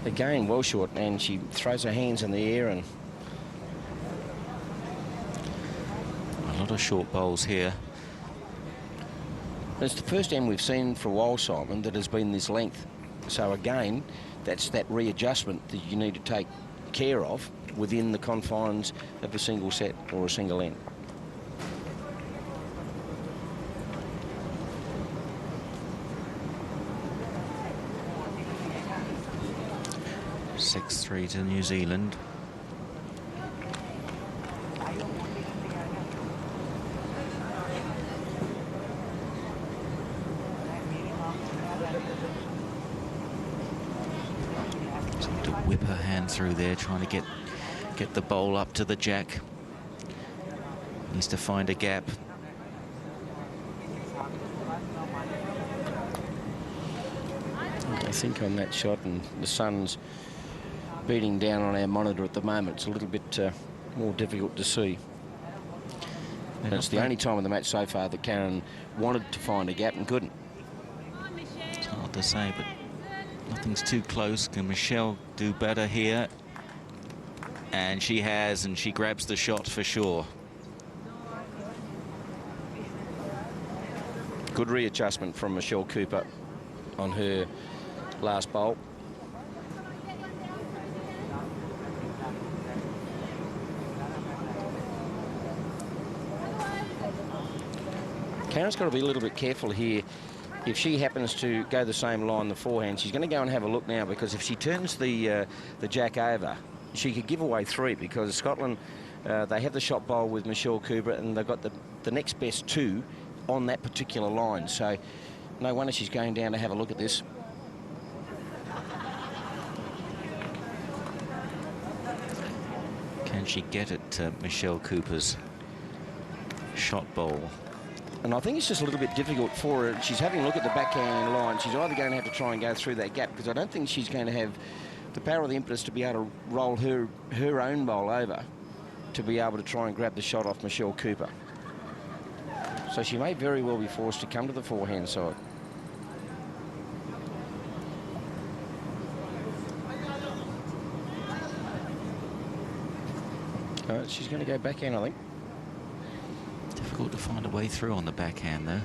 Again, well short, and she throws her hands in the air, and A lot of short bowls here. it's the first end we've seen for a while, Simon, that has been this length. So again, that's that readjustment that you need to take care of within the confines of a single set or a single end. Six-3 to New Zealand. Seemed to whip her hand through there, trying to get the bowl up to the Jack. Needs to find a gap. I think on that shot, and the sun's beating down on our monitor at the moment, it's a little bit more difficult to see. And it's the only time in the match so far that Karen wanted to find a gap and couldn't. It's hard to say, but nothing's too close. Can Michelle do better here? And she has, and she grabs the shot for sure. Good readjustment from Michelle Cooper on her last bowl. Karen's got to be a little bit careful here. If she happens to go the same line the forehand, she's going to go and have a look now, because if she turns the Jack over, she could give away 3, because Scotland, they have the shot bowl with Michelle Cooper, and they've got the next best 2 on that particular line. So no wonder she's going down to have a look at this. Can she get at Michelle Cooper's shot bowl? And I think it's just a little bit difficult for her. She's having a look at the backhand line. She's either going to have to try and go through that gap, because I don't think she's going to have the power or the impetus to be able to roll her own bowl over to be able to try and grab the shot off Michelle Cooper. So she may very well be forced to come to the forehand side. She's going to go backhand, I think. Difficult to find a way through on the backhand, though.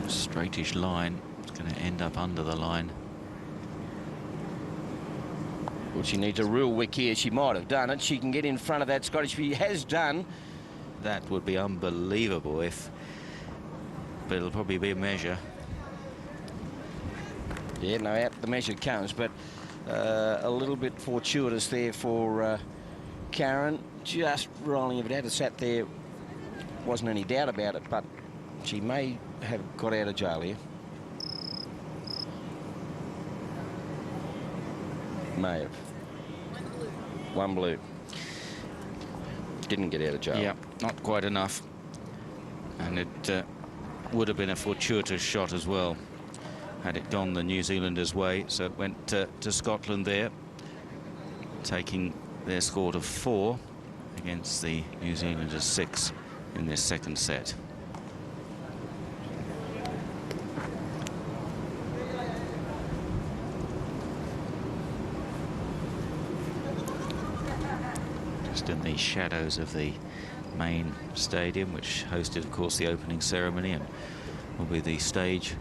Straightish line. It's going to end up under the line. Well, she needs a real wick here. She might have done it. She can get in front of that Scottish. She has done. That would be unbelievable if... But it'll probably be a measure. Yeah, no, out the measure comes, but a little bit fortuitous there for Karen. Just rolling. If it had sat there, wasn't any doubt about it, but she may have got out of jail here. May have. One blue. Didn't get out of jail. Yeah, not quite enough. And it would have been a fortuitous shot as well, had it gone the New Zealanders' way. So it went to Scotland there, taking their score to 4 against the New Zealanders' 6 in this second set. Just in the shadows of the main stadium, which hosted, of course, the opening ceremony and will be the stage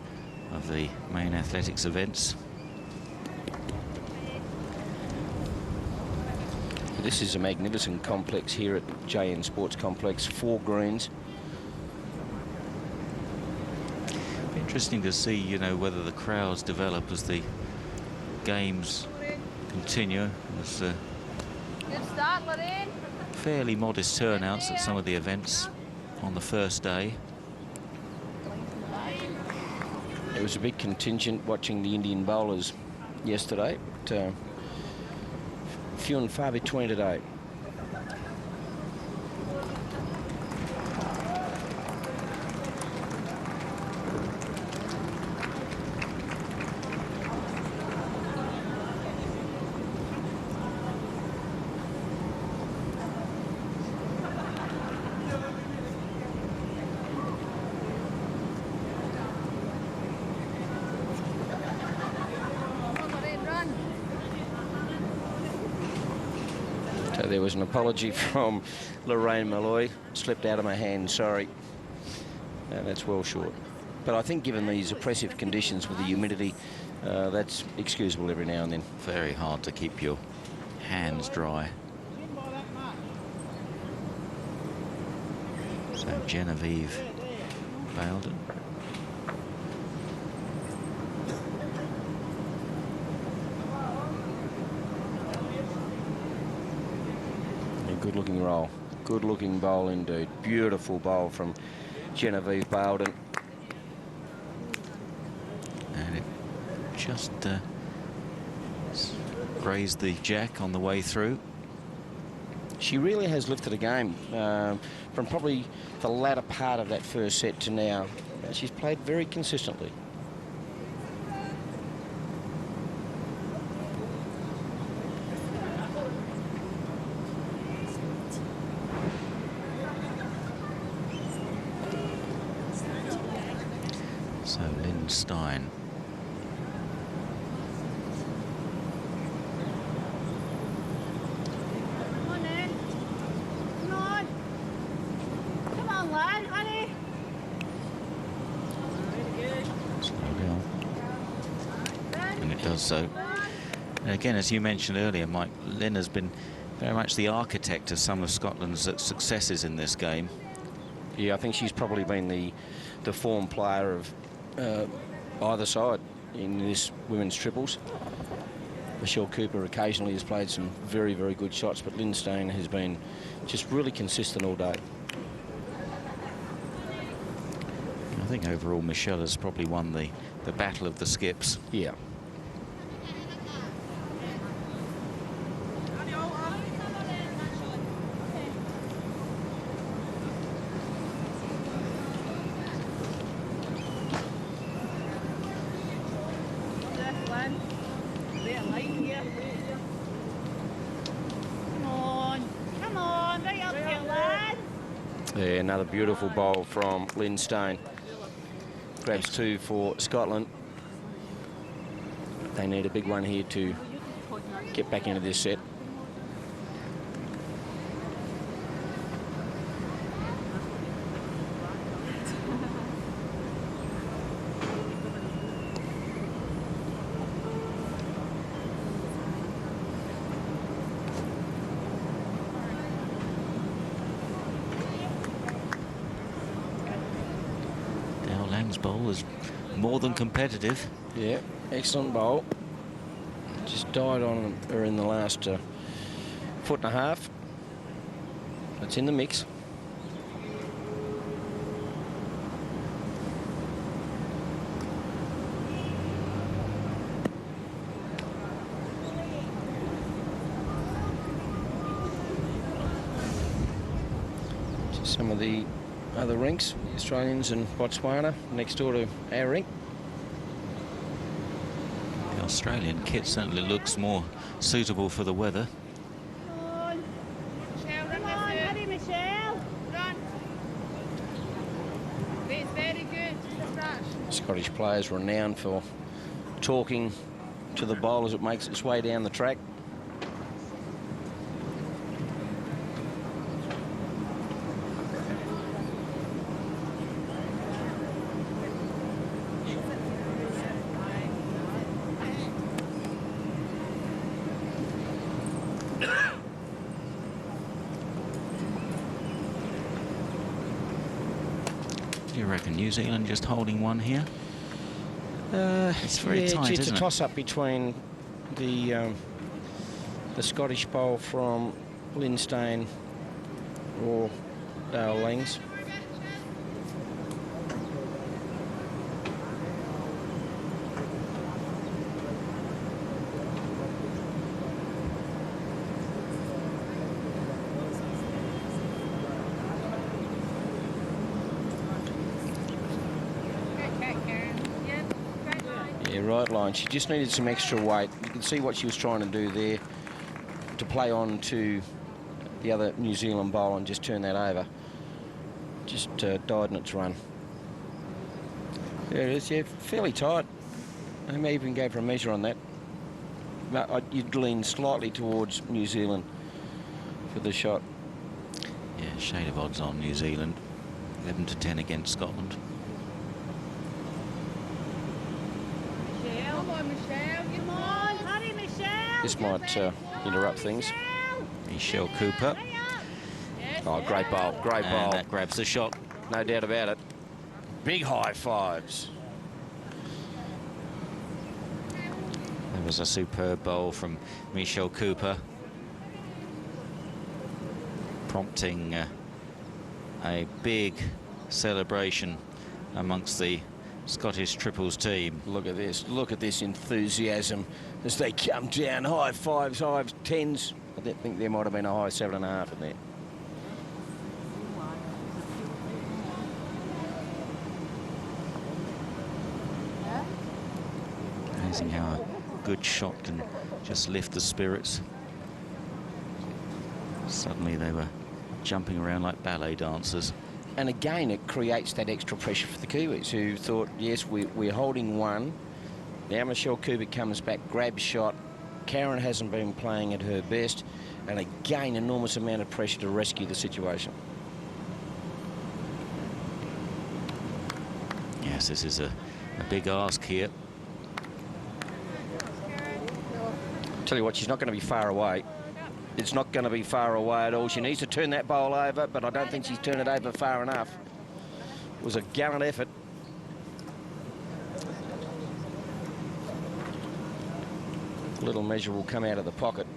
of the main athletics events. This is a magnificent complex here at JN Sports Complex. 4 greens. Interesting to see, you know, whether the crowds develop as the games continue. There's Good start, Lorraine. fairly modest turnouts at some of the events on the first day. There was a big contingent watching the Indian bowlers yesterday, but few and far between today. So there was an apology from Lorraine Malloy. Slipped out of my hand, sorry. That's well short. But I think given these oppressive conditions with the humidity, that's excusable every now and then. Very hard to keep your hands dry. So Genevieve Bailden. Good looking roll. Good looking bowl indeed. Beautiful bowl from Genevieve Bailden. And it just grazed the jack on the way through. She really has lifted a game from probably the latter part of that first set to now. She's played very consistently. So Lynn Stein. Come on, then. Come on. Come on, lad, honey. Slowly on. And it does so. And again, as you mentioned earlier, Mike, Lynn has been very much the architect of some of Scotland's successes in this game. Yeah, I think she's probably been the form player of either side in this women's triples. Michelle Cooper occasionally has played some very, very good shots, but Lynn Stein has been just really consistent all day. I think overall Michelle has probably won the battle of the skips. Yeah. Left, lad. There, line here. Yeah, another beautiful bowl from Lynn Stone. Grabs 2 for Scotland. They need a big one here to get back into this set. Bowl was more than competitive. Yeah, excellent bowl. Just died on her in the last foot and a half. It's in the mix. Just some of the other rinks, the Australians and Botswana, next door to our rink. The Australian kit certainly looks more suitable for the weather. Come on. Come on, hurry, Michelle. Run. It's very good. Scottish players renowned for talking to the bowl as it makes its way down the track. Do you reckon New Zealand just holding one here? It's very tight, it's isn't a it? toss-up between the Scottish bowl from Lindstein or Dale Langs. Yeah, right line. She just needed some extra weight. You can see what she was trying to do there, to play on to the other New Zealand bowl and just turn that over. Just died in its run. There it is, yeah, fairly tight. I may even go for a measure on that. But you'd lean slightly towards New Zealand for the shot. Yeah, shade of odds on New Zealand. 11 to 10 against Scotland. Come on, Michelle. Come on, hurry, Michelle. This might interrupt things. Michelle Cooper. Oh, great bowl, great And bowl. that grabs the shot. No doubt about it. Big high fives. There was a superb bowl from Michelle Cooper, prompting a big celebration amongst the Scottish triples team. Look at this enthusiasm as they come down. High fives, high tens. I think there might have been a high 7.5 in there. Amazing how a good shot can just lift the spirits. Suddenly they were jumping around like ballet dancers. And again, it creates that extra pressure for the Kiwis, who thought, yes, we're holding one. Now Michelle Cooper comes back, grabs shot. Karen hasn't been playing at her best. And again, enormous amount of pressure to rescue the situation. Yes, this is a big ask here. Tell you what, she's not going to be far away. It's not going to be far away at all. She needs to turn that bowl over, but I don't think she's turned it over far enough. It was a gallant effort. Little measure will come out of the pocket.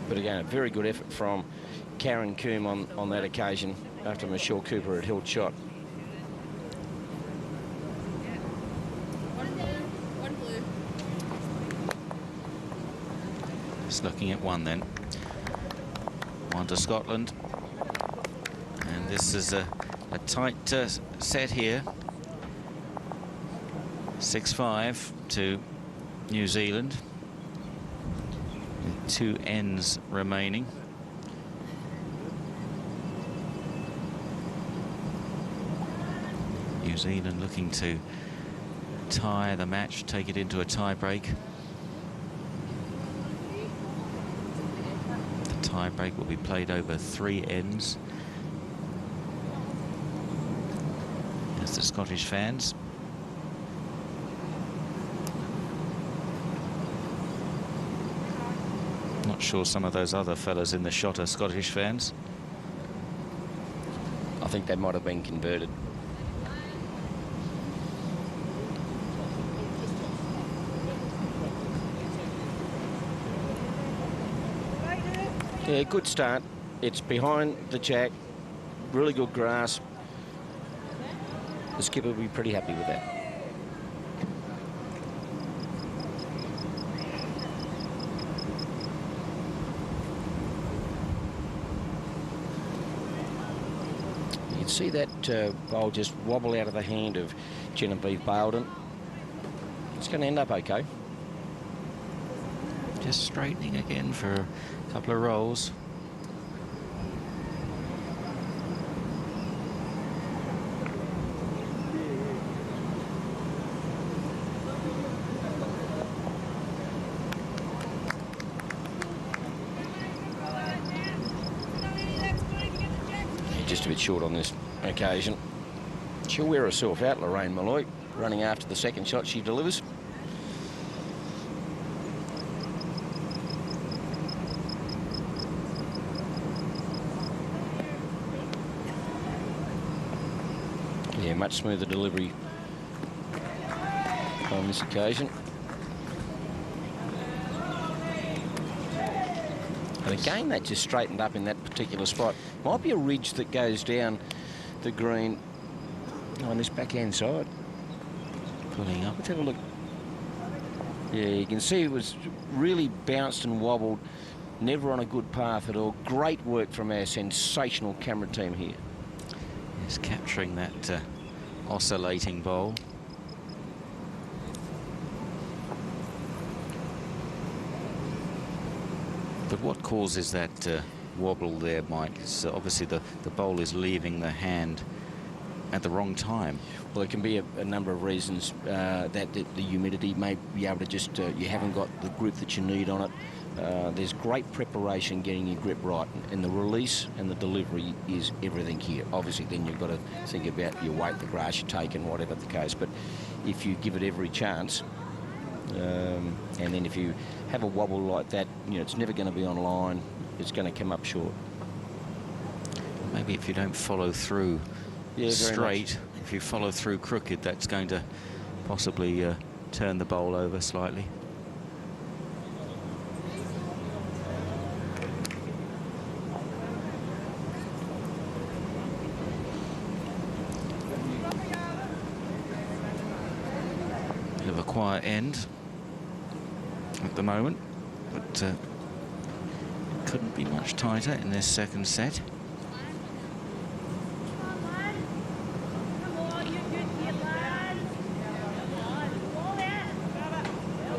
But again, a very good effort from Karen Coombe on that occasion after Michelle Cooper had held shot. Just looking at one then. One to Scotland. And this is a tight set here. 6-5 to New Zealand. With 2 ends remaining. New Zealand looking to tie the match, take it into a tie break. The tie break will be played over 3 ends. That's the Scottish fans. Not sure some of those other fellas in the shot are Scottish fans. I think they might have been converted. Yeah, good start. It's behind the jack. Really good grass. The skipper will be pretty happy with that. You can see that bowl just wobble out of the hand of Genevieve Baildon. It's going to end up okay. Just straightening again for a couple of rolls. Just a bit short on this occasion. She'll wear herself out, Lorraine Malloy, running after the second shot she delivers. Yeah, much smoother delivery on this occasion. And again, that just straightened up in that particular spot. Might be a ridge that goes down the green on this backhand side. Pulling up. Let's have a look. Yeah, you can see it was really bounced and wobbled. Never on a good path at all. Great work from our sensational camera team here. Is capturing that oscillating bowl. But what causes that wobble there, Mike? Is obviously the bowl is leaving the hand at the wrong time. Well, it can be a number of reasons. That the humidity may be able to just, you haven't got the grip that you need on it. There's great preparation getting your grip right, and the release and the delivery is everything here. Obviously, then you've got to think about your weight, the grass you're taking, whatever the case. But if you give it every chance, and then if you have a wobble like that, you know, it's never going to be on line. It's going to come up short. Maybe if you don't follow through straight, if you follow through crooked, that's going to possibly turn the bowl over slightly. Bit of a quiet end at the moment, but couldn't be much tighter in this second set.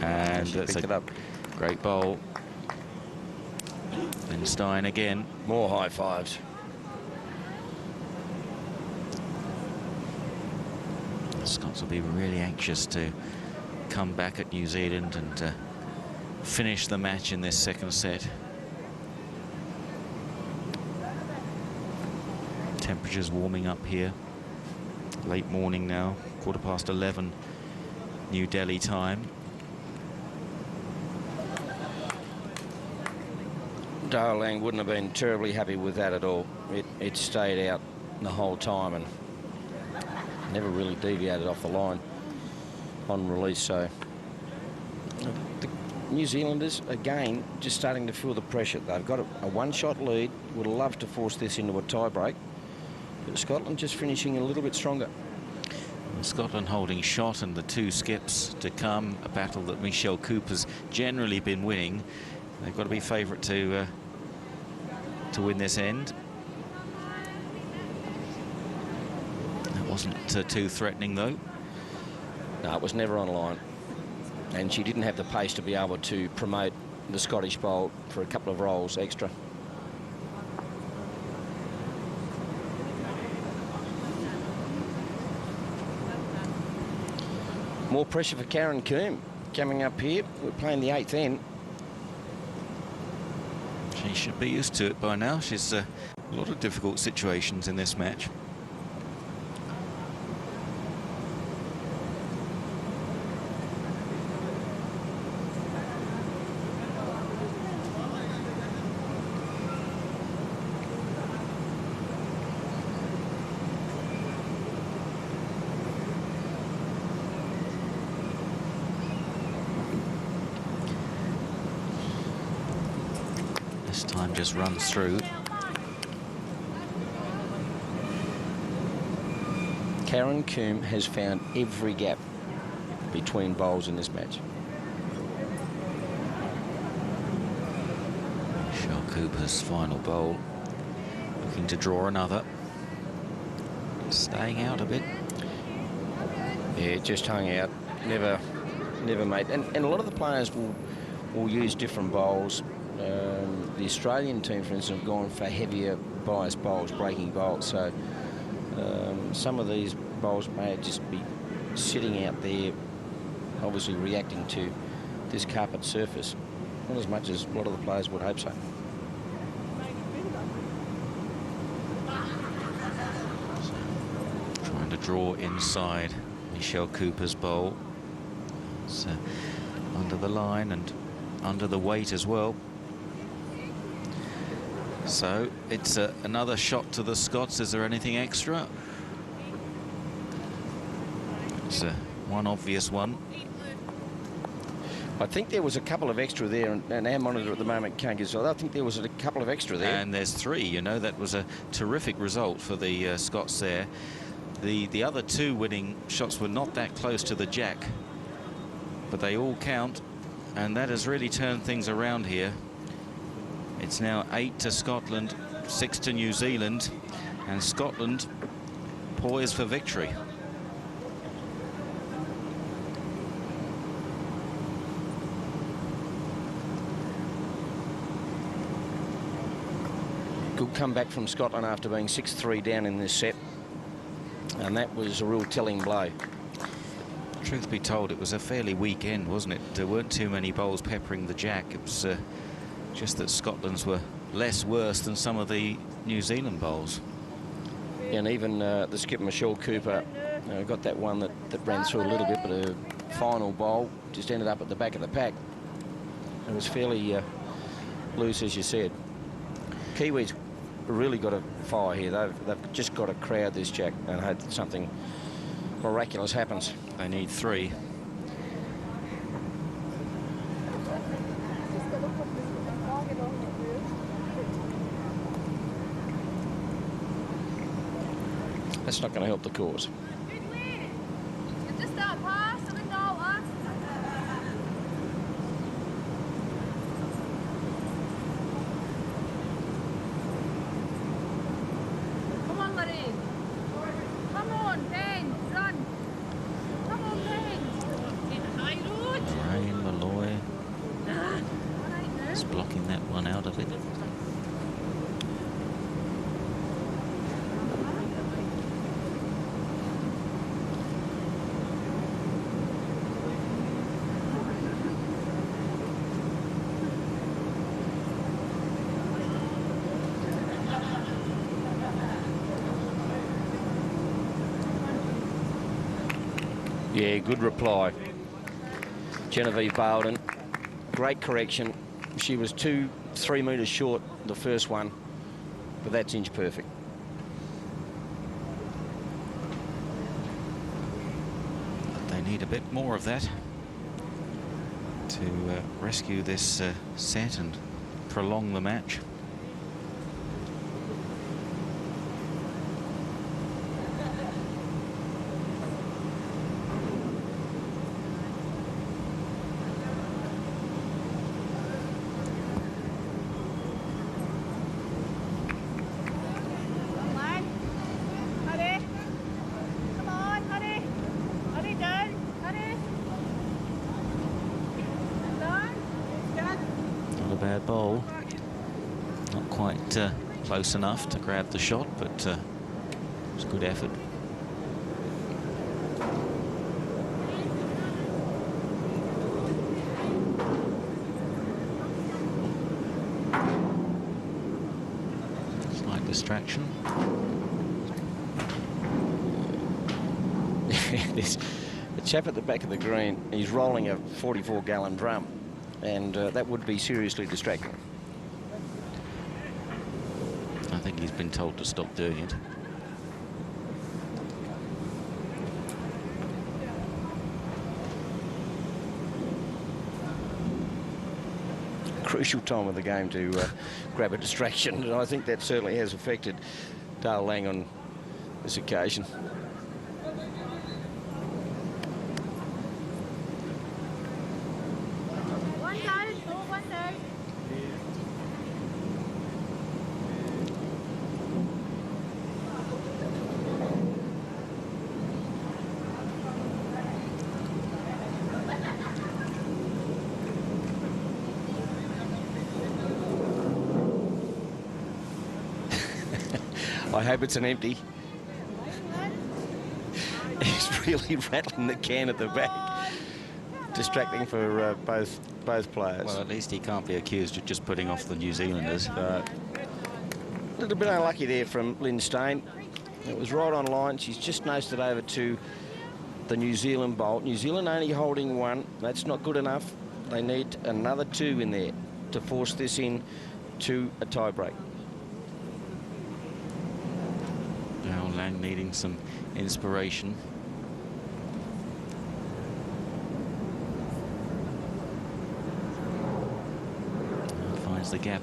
And that's a great bowl. And Stein again. More high fives. The Scots will be really anxious to come back at New Zealand and finish the match in this second set. Temperatures warming up here. Late morning now, 11:15 New Delhi time. Dale Lang wouldn't have been terribly happy with that at all. It stayed out the whole time and never really deviated off the line on release. So the New Zealanders, again, just starting to feel the pressure. They've got a one-shot lead. Would love to force this into a tie-break. But Scotland just finishing a little bit stronger. Scotland holding shot, and the two skips to come. A battle that Michelle Cooper's generally been winning. They've got to be favourite to win this end. That wasn't too threatening, though. No, it was never on line. And she didn't have the pace to be able to promote the Scottish bowl for a couple of rolls extra. More pressure for Karen Comm coming up here. We're playing the 8th end. She should be used to it by now. She's a lot of difficult situations in this match. This time just runs through. Karen Comm has found every gap between bowls in this match. Michelle Cooper's final bowl, looking to draw another. Staying out a bit. Yeah, just hung out. Never made. And a lot of the players will use different bowls. The Australian team, for instance, have gone for heavier bias bowls, breaking bowls. So some of these bowls may just be sitting out there, obviously reacting to this carpet surface. Not as much as a lot of the players would hope so. Trying to draw inside Michelle Cooper's bowl. It's under the line and under the weight as well. So it's another shot to the Scots. Is there anything extra? It's one obvious one. I think there was a couple of extra there, and our monitor at the moment can't get, so I think there was a couple of extra there. And there's 3, you know, that was a terrific result for the Scots there. The other 2 winning shots were not that close to the jack, but they all count, and that has really turned things around here. It's now 8 to Scotland, 6 to New Zealand, and Scotland poised for victory. Good comeback from Scotland after being 6-3 down in this set, and that was a real telling blow. Truth be told, it was a fairly weak end, wasn't it? There weren't too many bowls peppering the jack. It was just that Scotland's were less worse than some of the New Zealand bowls. And even the skipper Michelle Cooper got that one that ran through a little bit, but her final bowl just ended up at the back of the pack. It was fairly loose, as you said. Kiwis really got a fire here. They've just got to crowd this jack and hope that something miraculous happens. They need 3. That's not going to help the cause. Blocking that one out of it. Yeah, good reply. Genevieve Bowden, great correction. She was 2-3 metres short the first one, but that's inch perfect. They need a bit more of that to rescue this set and prolong the match. Bad bowl, not quite close enough to grab the shot, but it's a good effort. distraction. There's a chap at the back of the green. He's rolling a 44-gallon drum, and that would be seriously distracting. I think he's been told to stop doing it. Crucial time of the game to grab a distraction, and I think that certainly has affected Dale Lang on this occasion. I hope it's an empty. He's really rattling the can at the back, distracting for both players. Well, at least he can't be accused of just putting off the New Zealanders. A little bit unlucky there from Lynn Stain. It was right on line. She's just nosed it over to the New Zealand bolt. New Zealand only holding one. That's not good enough. They need another 2 in there to force this in to a tie break. Now Lang needing some inspiration. Finds the gap.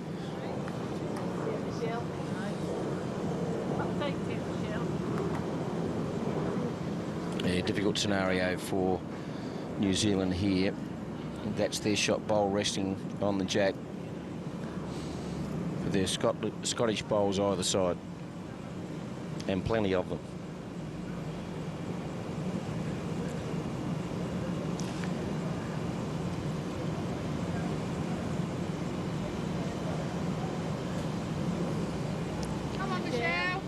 A difficult scenario for New Zealand here. That's their shot bowl resting on the jack. With their Scottish bowls either side. And plenty of them. Come on, Michelle.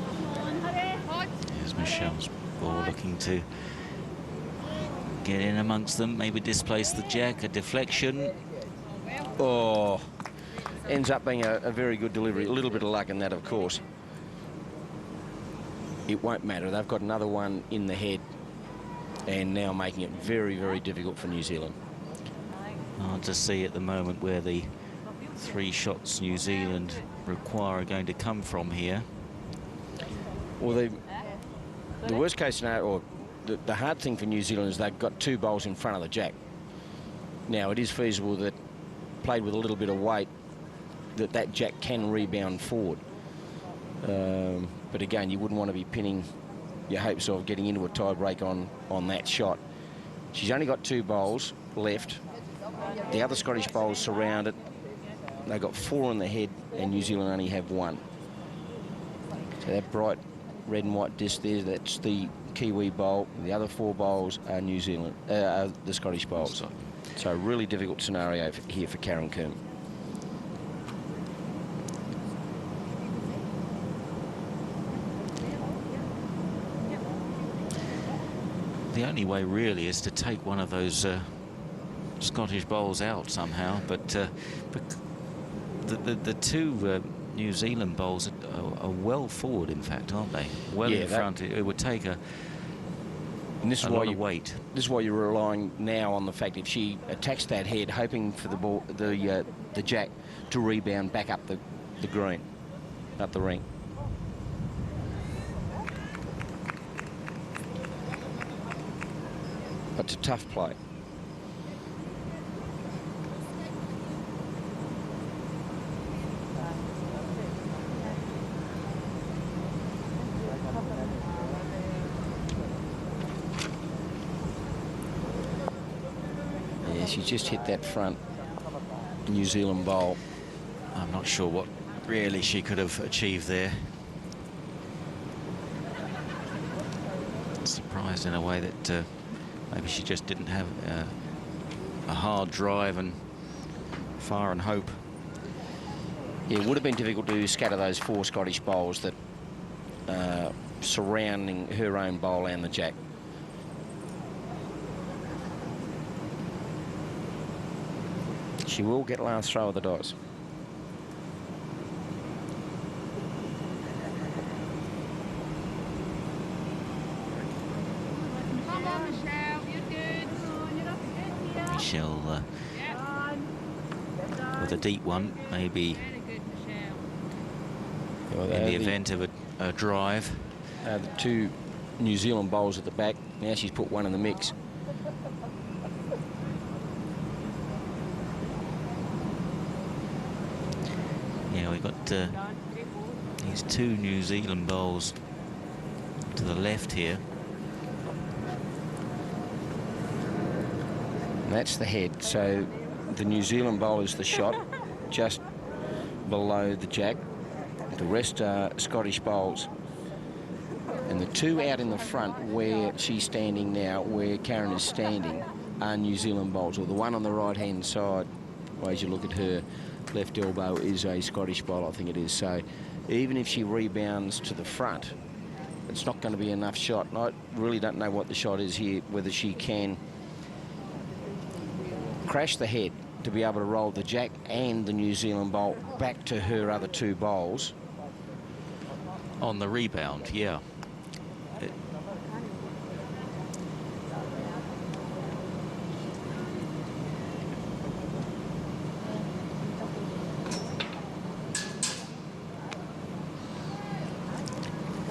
Come on, hurry. Hot. Here's Michelle's ball looking to get in amongst them, maybe displace the jack, a deflection. Oh, ends up being a very good delivery. A little bit of luck in that, of course. It won't matter. They've got another one in the head and now making it very, very difficult for New Zealand. Hard to see at the moment where the 3 shots New Zealand require are going to come from here. Well, the worst case scenario, or the hard thing for New Zealand is they've got 2 bowls in front of the jack. Now, it is feasible that, played with a little bit of weight, that jack can rebound forward. But again, you wouldn't want to be pinning your hopes of getting into a tie break on that shot. She's only got 2 bowls left. The other Scottish bowls surround it. They've got 4 in the head, and New Zealand only have 1. So that bright red and white disc there, that's the Kiwi bowl. The other 4 bowls are New Zealand, the Scottish bowls. So a really difficult scenario here for Karen Comm. The only way really is to take one of those Scottish bowls out somehow, but the 2 New Zealand bowls are well forward, in fact, aren't they? Well in front. It would take a lot of weight. This is why you're relying now on the fact if she attacks that head, hoping for the ball, the jack to rebound back up the green, up the ring. But it's a tough play. Yeah, she just hit that front New Zealand bowl. I'm not sure what really she could have achieved there. Surprised in a way that maybe she just didn't have a hard drive and fire and hope. Yeah, it would have been difficult to scatter those 4 Scottish bowls that surrounding her own bowl and the jack. She will get last throw of the dice. with a deep one, maybe Well, in the event of a drive. The two New Zealand bowls at the back. Now she's put one in the mix. Yeah, we've got these two New Zealand bowls to the left here. And that's the head. So the New Zealand bowl is the shot just below the jack. The rest are Scottish bowls. And the two out in the front where she's standing now, where Karen is standing, are New Zealand bowls. Or the one on the right-hand side, as you look at her left elbow, is a Scottish bowl, I think it is. So even if she rebounds to the front, it's not going to be enough shot. And I really don't know what the shot is here, whether she can crash the head to be able to roll the jack and the New Zealand bowl back to her other two bowls. On the rebound, yeah.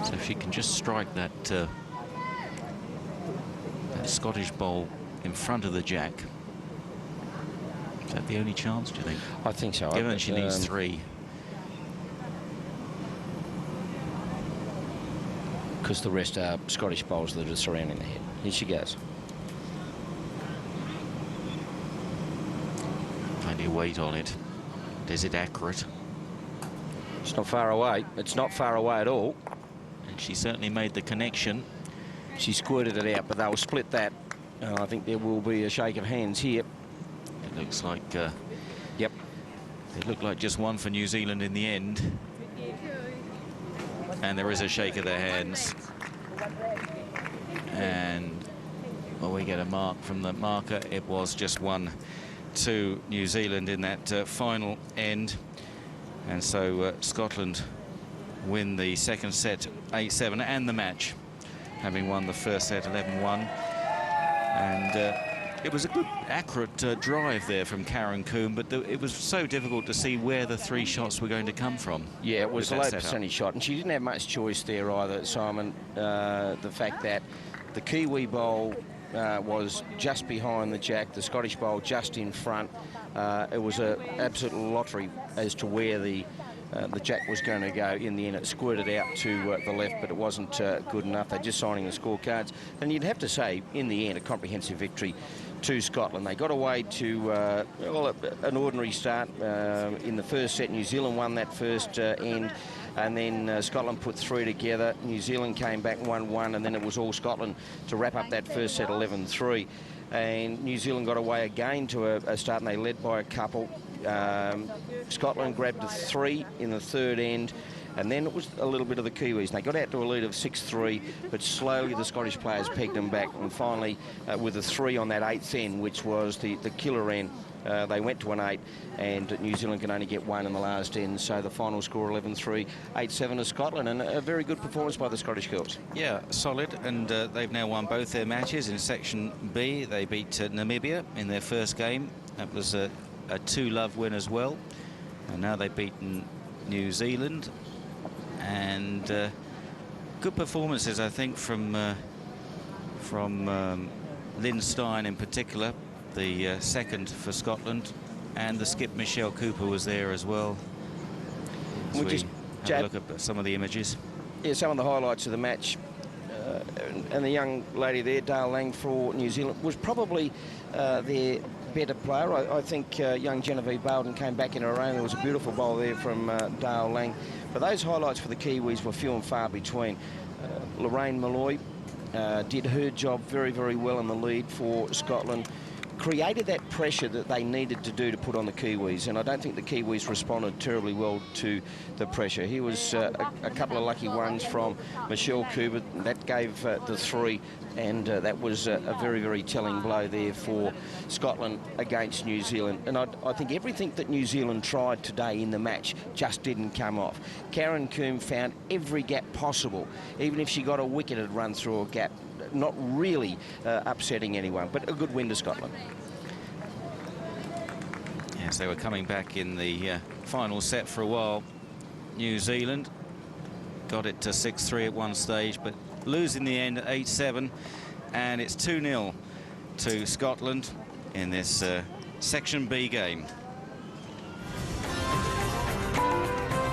So if she can just strike that, that Scottish bowl in front of the jack, is that the only chance, do you think? I think so. Given that she needs three. Because the rest are Scottish bowls that are surrounding the head. Here she goes. Plenty of weight on it. Is it accurate? It's not far away. It's not far away at all. And she certainly made the connection. She squirted it out, but they'll split that. I think there will be a shake of hands here. It looks like... Yep. It looked like just one for New Zealand in the end. And there is a shake of their hands. And well, we get a mark from the marker. It was just 1-2 New Zealand in that final end. And so Scotland win the second set 8-7 and the match, having won the first set 11-1. And it was a good, accurate drive there from Karen Comm, but it was so difficult to see where the three shots were going to come from. Yeah, it was a low percentage shot, and she didn't have much choice there either, Simon. The fact that the Kiwi bowl was just behind the jack, the Scottish bowl just in front. It was an absolute lottery as to where the jack was going to go. In the end, it squirted out to the left, but it wasn't good enough. They're just signing the scorecards. And you'd have to say, in the end, a comprehensive victory to Scotland. They got away to well, an ordinary start in the first set. New Zealand won that first end, and then Scotland put three together. New Zealand came back 1-1, and then it was all Scotland to wrap up that first set 11-3. And New Zealand got away again to a start, and they led by a couple. Scotland grabbed a three in the third end, and then it was a little bit of the Kiwis. They got out to a lead of 6-3, but slowly the Scottish players pegged them back, and finally with a three on that eighth end, which was the killer end, they went to an 8, and New Zealand can only get one in the last end. So the final score 11-3, 8-7 to Scotland, and a very good performance by the Scottish girls. Yeah, solid, and they've now won both their matches in Section B. They beat Namibia in their first game. That was a 2-love win as well, and now they've beaten New Zealand. And good performances, I think, from Lynn Stein in particular, the second for Scotland, and the skip Michelle Cooper was there as well. We'll just have a look at some of the images. Yeah, some of the highlights of the match. And the young lady there, Dale Lang for New Zealand, was probably their better player. I think young Genevieve Bowden came back in her own. There was a beautiful bowl there from Dale Lang. But those highlights for the Kiwis were few and far between. Lorraine Malloy did her job very, very well in the lead for Scotland. Created that pressure that they needed to do to put on the Kiwis, and I don't think the Kiwis responded terribly well to the pressure. Here was a couple of lucky ones from Michelle Cooper. That gave the three, and that was a very, very telling blow there for Scotland against New Zealand. And I think everything that New Zealand tried today in the match just didn't come off. Karen Comm found every gap possible. Even if she got a wicket, it'd run through a gap. Not really upsetting anyone, but a good win to Scotland. as they were coming back in the final set for a while. New Zealand got it to 6-3 at one stage, but losing the end at 8-7, and it's 2-0 to Scotland in this Section B game.